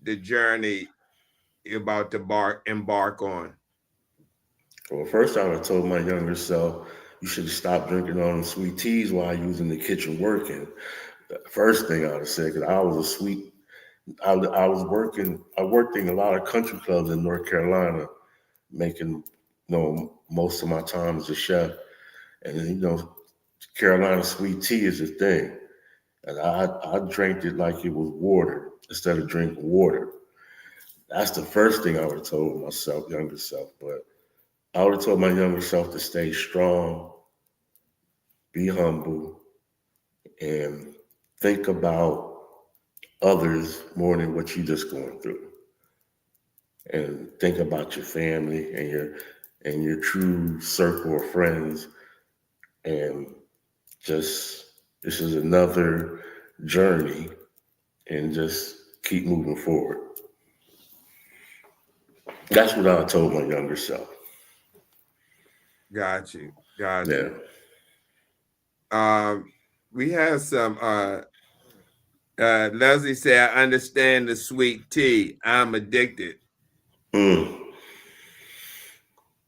the journey you're about to embark on? Well, first I would have told my younger self, you should stop drinking all them sweet teas while you was in the kitchen working. The first thing I would have said, because I was a sweet, I was working, I worked in a lot of country clubs in North Carolina, making, most of my time as a chef. And then, Carolina sweet tea is a thing. And I drank it like it was water instead of drinking water. That's the first thing I would have told myself, younger self. But I would have told my younger self to stay strong, be humble, and think about others more than what you're just going through. And think about your family and your true circle of friends. And just this is another journey, and just keep moving forward. That's what I told my younger self. Got you. Got Yeah. you. We have some Leslie said, I understand the sweet tea. I'm addicted. Mm,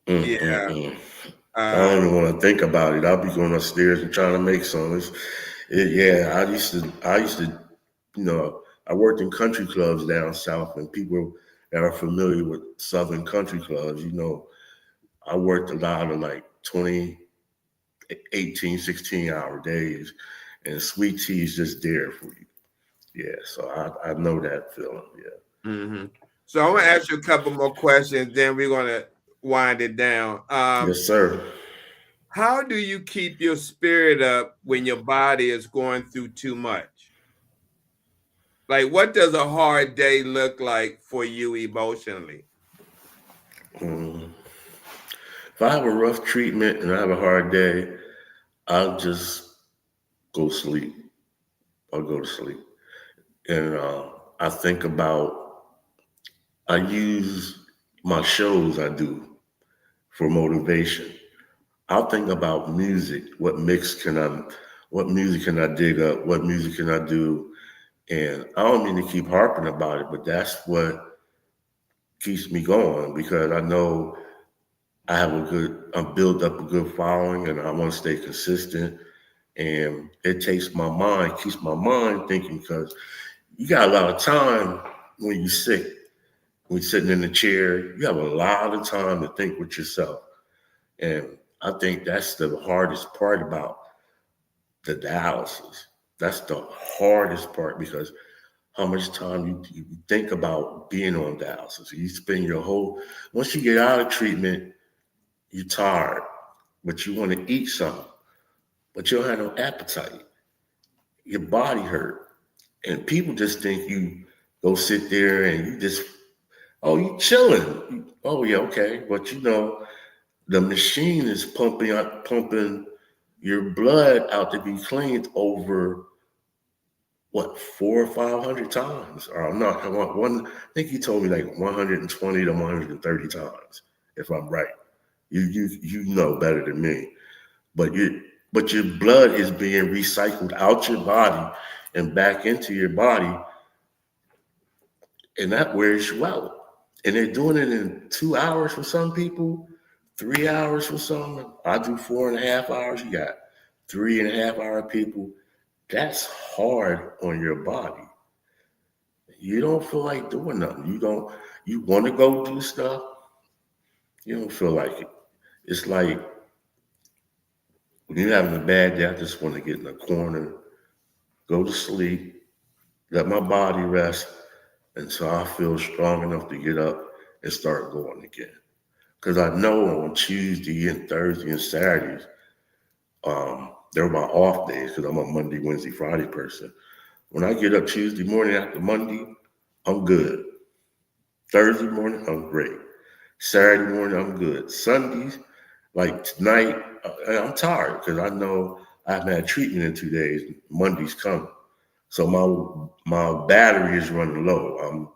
Yeah. mm. I don't even want to think about it. I'll be going upstairs and trying to make some. Yeah, I used to, I worked in country clubs down south, and people that are familiar with Southern country clubs, I worked a lot of like 20, 18, 16-hour days, and sweet tea is just there for you. Yeah, so I know that feeling. Yeah. Mm-hmm. So I'm gonna ask you a couple more questions, then we're gonna wind it down. Yes, sir. How do you keep your spirit up when your body is going through too much? Like, what does a hard day look like for you emotionally? If I have a rough treatment and I have a hard day, I'll just go sleep. I'll go to sleep. And I think about, I use my shows I do for motivation. I'll think about music. What music can I dig up? What music can I do? And I don't mean to keep harping about it, but that's what keeps me going, because I know I've built up a good following, and I want to stay consistent. And it keeps my mind thinking, because you got a lot of time when you're sick. when you're sitting in the chair, you have a lot of time to think with yourself. And I think that's the hardest part about the dialysis. That's the hardest part because how much time you think about being on dialysis. You spend your whole, once you get out of treatment, you're tired, but you want to eat something, but you don't have no appetite. Your body hurt. And people just think you go sit there and you just, oh, you chilling. Oh, yeah, okay. But the machine is pumping your blood out to be cleaned over what 400 or 500 times, or not one. I think he told me like 120 to 130 times, if I'm right. You know better than me, but your blood is being recycled out your body and back into your body, and that wears you out. And they're doing it in 2 hours for some people, 3 hours for some. I do 4.5 hours. You got 3.5 hour people. That's hard on your body. You don't feel like doing nothing. You want to go do stuff. You don't feel like it. It's like when you're having a bad day, I just want to get in a corner, go to sleep, let my body rest until I feel strong enough to get up and start going again. Because I know on Tuesday and Thursday and Saturdays, they're my off days because I'm a Monday, Wednesday, Friday person. When I get up Tuesday morning after Monday, I'm good. Thursday morning, I'm great. Saturday morning, I'm good. Sundays, like tonight, I'm tired because I know I haven't had treatment in 2 days. Monday's coming, so my battery is running low.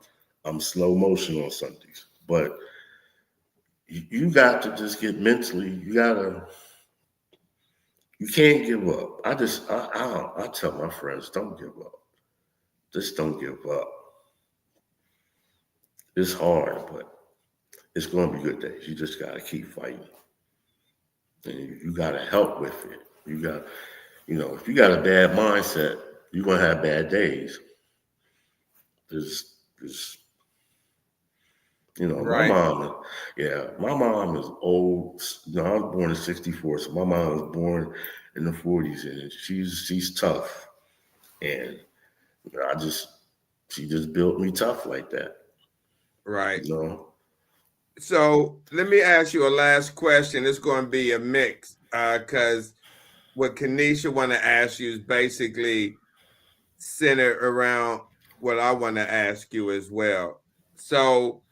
I'm slow motion on Sundays, but you got to just get mentally. You can't give up. I tell my friends, don't give up. Just don't give up. It's hard, but it's going to be good days. You just got to keep fighting. And you got to help with it. If you got a bad mindset, you're going to have bad days. There's my Right. mom is old. I was born in '64, so my mom was born in the '40s, and she's tough. And I just, she just built me tough like that, Right. you know? So let me ask you a last question. It's going to be a mix because what Kanisha want to ask you is basically centered around what I want to ask you as well. So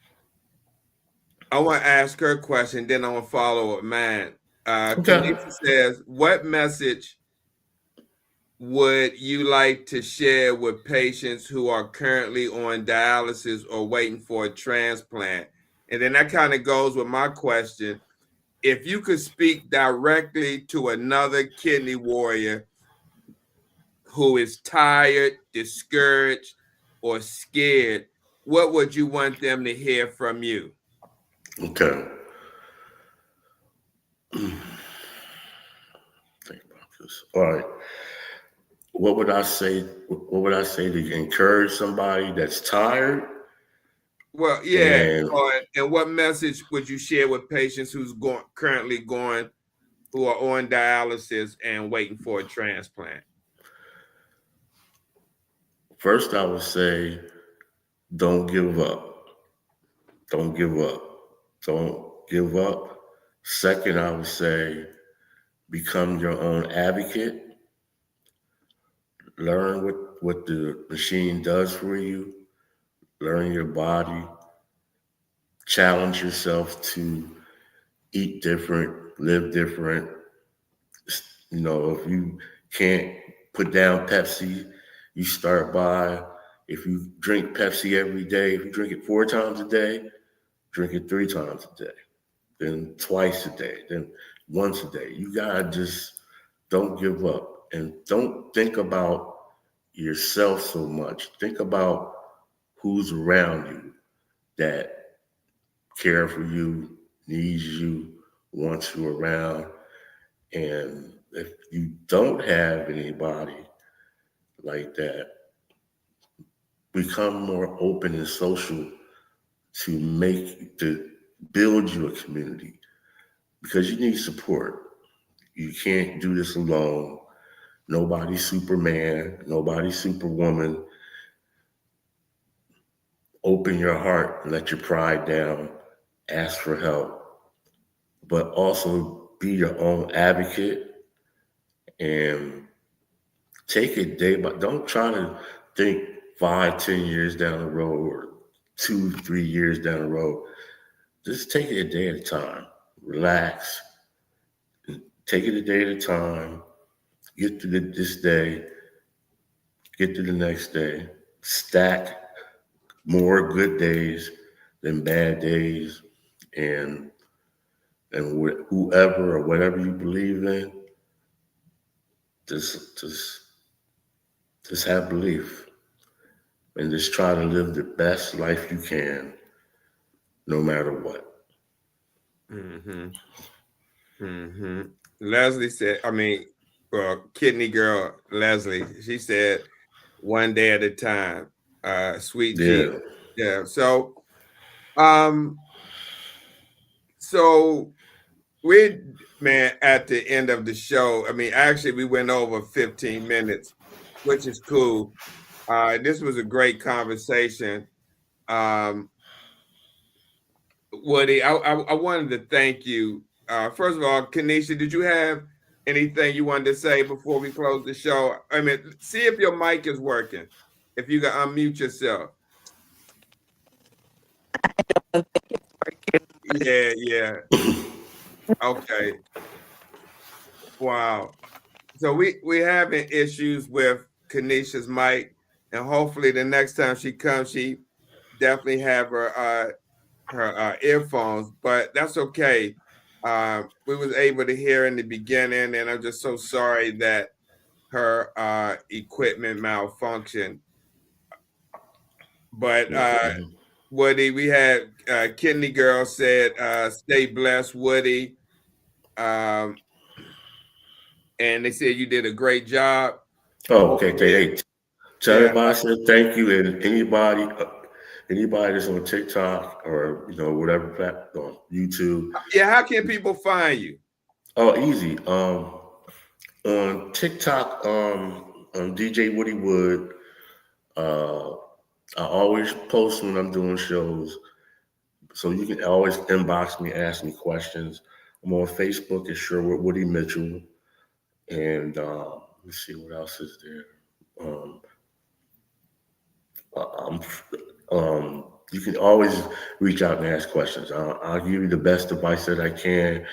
I want to ask her a question, then I want to follow up mine. Okay. Kanisha says, what message would you like to share with patients who are currently on dialysis or waiting for a transplant? And then that kind of goes with my question. If you could speak directly to another kidney warrior who is tired, discouraged, or scared, what would you want them to hear from you? Okay. Think about this. All right. What would I say? What would I say to encourage somebody that's tired? Well, yeah. And And what message would you share with patients who's currently going who are on dialysis and waiting for a transplant? first, I would say, don't give up. Don't give up. Don't give up. Second, I would say, become your own advocate. Learn what the machine does for you. Learn your body. Challenge yourself to eat different, live different. If you can't put down Pepsi, you start by, if you drink Pepsi every day, if you drink it 4 times a day, drink it 3 times a day, then twice a day, then once a day. You gotta just don't give up and don't think about yourself so much. Think about who's around you that care for you, needs you, wants you around. And if you don't have anybody like that, become more open and social to build you a community because you need support. You can't do this alone. Nobody's Superman, nobody's Superwoman. Open your heart, let your pride down, ask for help, but also be your own advocate and take it day by. Don't try to think 5, 10 years down the road or 2, 3 years down the road. Just take it a day at a time. Relax. Take it a day at a time. Get through this day. Get through the next day. Stack more good days than bad days, and whoever or whatever you believe in, just have belief and just try to live the best life you can, no matter what. Mm-hmm. Mm-hmm. Leslie said, kidney girl Leslie, she said, one day at a time. Sweet G. Yeah. Yeah. Um, so we, man, at the end of the show, actually we went over 15 minutes, which is cool. This was a great conversation. Um, Woody, I wanted to thank you. First of all, Kanisha, did you have anything you wanted to say before we close the show? See if your mic is working. If you can unmute yourself. Yeah, yeah. Okay. Wow. So we having issues with Kanisha's mic, and hopefully the next time she comes, she definitely have her earphones, but that's okay. We was able to hear in the beginning, and I'm just so sorry that her equipment malfunctioned. But Woody, we had Kidney Girl said, "Stay blessed, Woody," and they said you did a great job. Oh, okay. Hey, tell Yeah, everybody I said thank you, and anybody that's on TikTok or whatever platform, YouTube. yeah. How can people find you? Oh, easy. On TikTok, on DJ Woody Wood. Uh, I always post when I'm doing shows, so you can always inbox me, ask me questions. I'm on Facebook at Sherwood Woody Mitchell, and let's see what else is there. I'm, you can always reach out and ask questions. I'll give you the best advice that I can.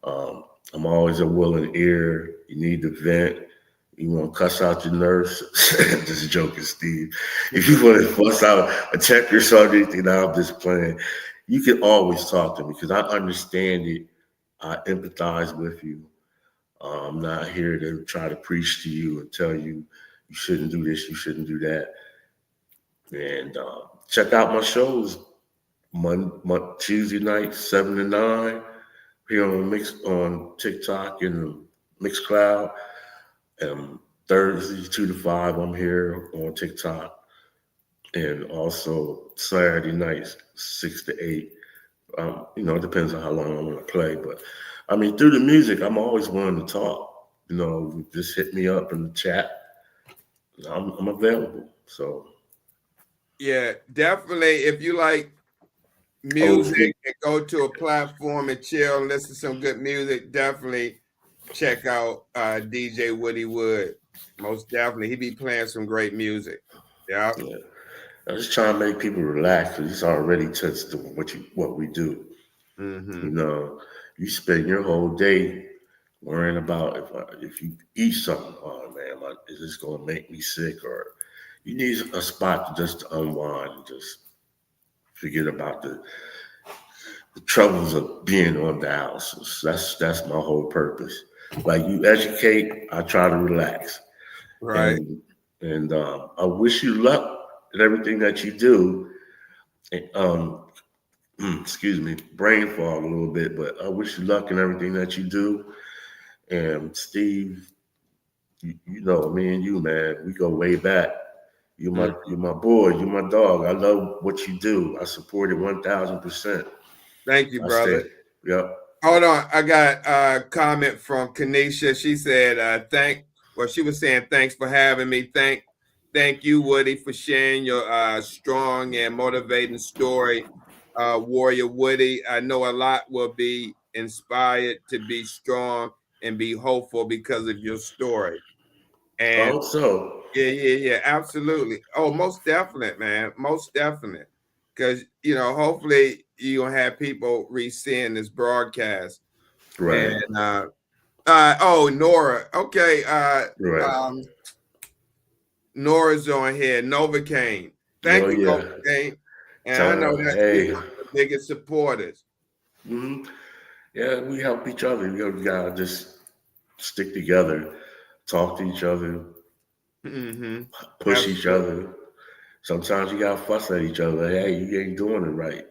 Um, I'm always a willing ear. You need to vent. You want to cuss out your nurse? Just joking, Steve. If you want to fuss out a tech or something, I'm just playing. You can always talk to me because I understand it. I empathize with you. I'm not here to try to preach to you and tell you you shouldn't do this, you shouldn't do that. And check out my shows Tuesday night, 7 to 9, here on TikTok and Mixcloud. Thursday 2 to 5, I'm here on TikTok, and also Saturday nights 6 to 8. It depends on how long I'm gonna play, but through the music, I'm always willing to talk. Just hit me up in the chat. I'm available. So Yeah, definitely. If you like old school. music and go to a platform and chill and listen to some good music, definitely check out DJ Woody Wood. Most definitely. He be playing some great music. Yeah. Yeah. I'm just trying to make people relax because it's already touched to what we do. Mm-hmm. You spend your whole day worrying about if you eat something. Oh man, is this going to make me sick? Or you need a spot to unwind and just forget about the troubles of being on dialysis. That's my whole purpose. Like you educate, I try to relax. Right. And I wish you luck in everything that you do. Excuse me, brain fog a little bit, but I wish you luck in everything that you do. And Steve, me and you, man, we go way back. You're my boy. You're my dog. I love what you do. I support it 1,000%. Thank you, I brother. stay. Yep. Hold on. I got a comment from Kanisha. She said, she was saying, thanks for having me. Thank you, Woody, for sharing your strong and motivating story. Warrior Woody, I know a lot will be inspired to be strong and be hopeful because of your story. And Also, yeah, absolutely. Oh, most definite, man. Most definite. Because, hopefully you're going to have people re-seeing this broadcast. right. And Nora. Okay. Right. Nora's on here. Novocaine. Thank you, yeah. Novocaine. And I know that you're one of the biggest supporters. Mm-hmm. Yeah, we help each other. We gotta just stick together, talk to each other, push each other. Sometimes you gotta fuss at each other. Hey, you ain't doing it right.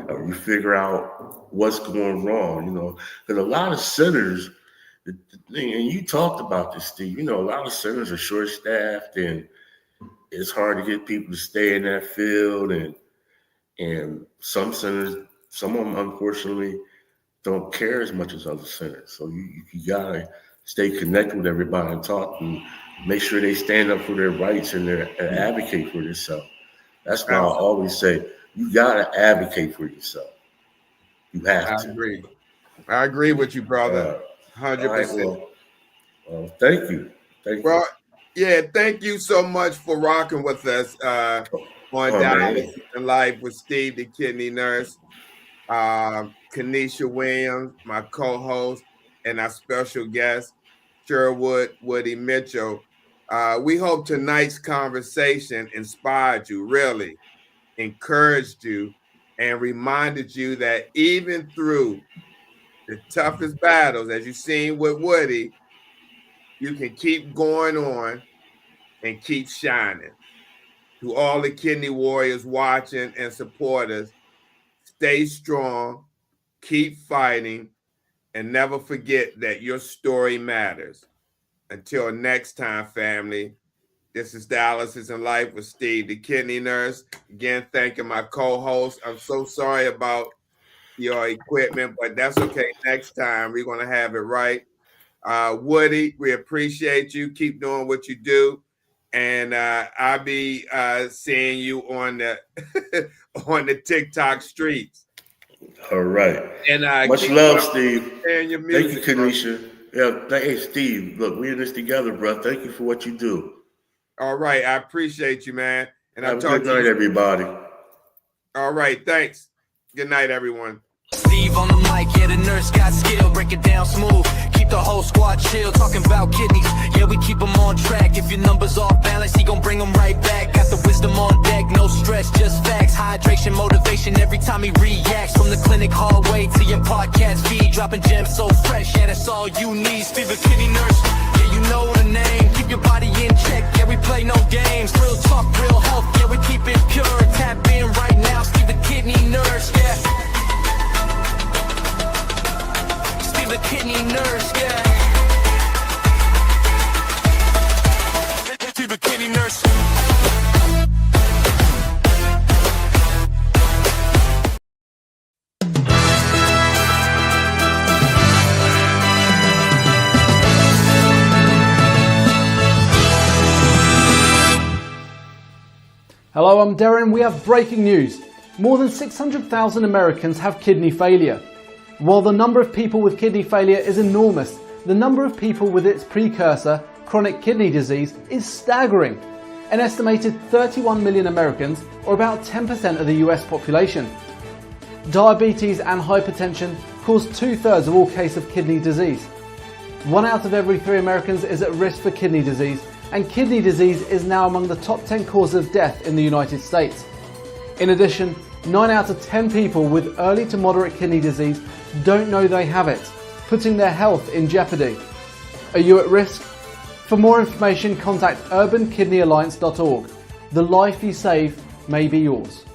Or you figure out what's going wrong, because a lot of centers, and you talked about this, Steve, a lot of centers are short-staffed and it's hard to get people to stay in that field. And some centers, some of them, unfortunately, don't care as much as other centers. So you gotta stay connected with everybody and talk and make sure they stand up for their rights and advocate for themselves. That's why I always say, you gotta advocate for yourself. You have to. I agree with you, brother. 100%. Right, well, thank you. Well, yeah, thank you so much for rocking with us on Dialysis in Life with Steve, the kidney nurse, Kanisha Williams, my co-host, and our special guest, Sherwood Woody Mitchell. We hope tonight's conversation inspired you, really encouraged you, and reminded you that even through the toughest battles, as you've seen with Woody, you can keep going on and keep shining. To all the kidney warriors watching and supporters, stay strong, keep fighting, and never forget that your story matters. Until next time, family, this is Dialysis in Life with Steve, the kidney nurse. Again, thanking my co-host. I'm so sorry about your equipment, but that's okay. Next time, we're going to have it right. Woody, we appreciate you. Keep doing what you do. And I'll be seeing you on the on the TikTok streets. All right. And much love, Steve. Thank you, Kanisha. Yeah, hey, Steve. Look, we're in this together, bro. Thank you for what you do. All right, I appreciate you, man. And have a good night, everybody. All right, thanks. Good night, everyone. Steve on the mic, yeah, the nurse got skill, break it down smooth. Keep the whole squad chill, talking about kidneys. Yeah, we keep them on track. If your numbers off balance, he gon' bring them right back. Got the wisdom on deck, no stress, just facts. Hydration, motivation every time he reacts. From the clinic hallway to your podcast feed, dropping gems so fresh. Yeah, that's all you need. Steve, the kidney nurse. Yeah, you know the name. Keep your body in check. Yeah, we play no games. Real talk, real health. Yeah, we keep it pure. Tap in right now. Steve, the kidney nurse. Yeah. The kidney nurse, yeah. To the kidney nurse. Hello, I'm Darren. We have breaking news. More than 600,000 Americans have kidney failure. While the number of people with kidney failure is enormous, the number of people with its precursor, chronic kidney disease, is staggering. An estimated 31 million Americans, or about 10% of the US population. Diabetes and hypertension cause 2/3 of all cases of kidney disease. 1 out of every 3 Americans is at risk for kidney disease, and kidney disease is now among the top 10 causes of death in the United States. In addition, 9 out of 10 people with early to moderate kidney disease don't know they have it, putting their health in jeopardy. Are you at risk? For more information, contact urbankidneyalliance.org. The life you save may be yours.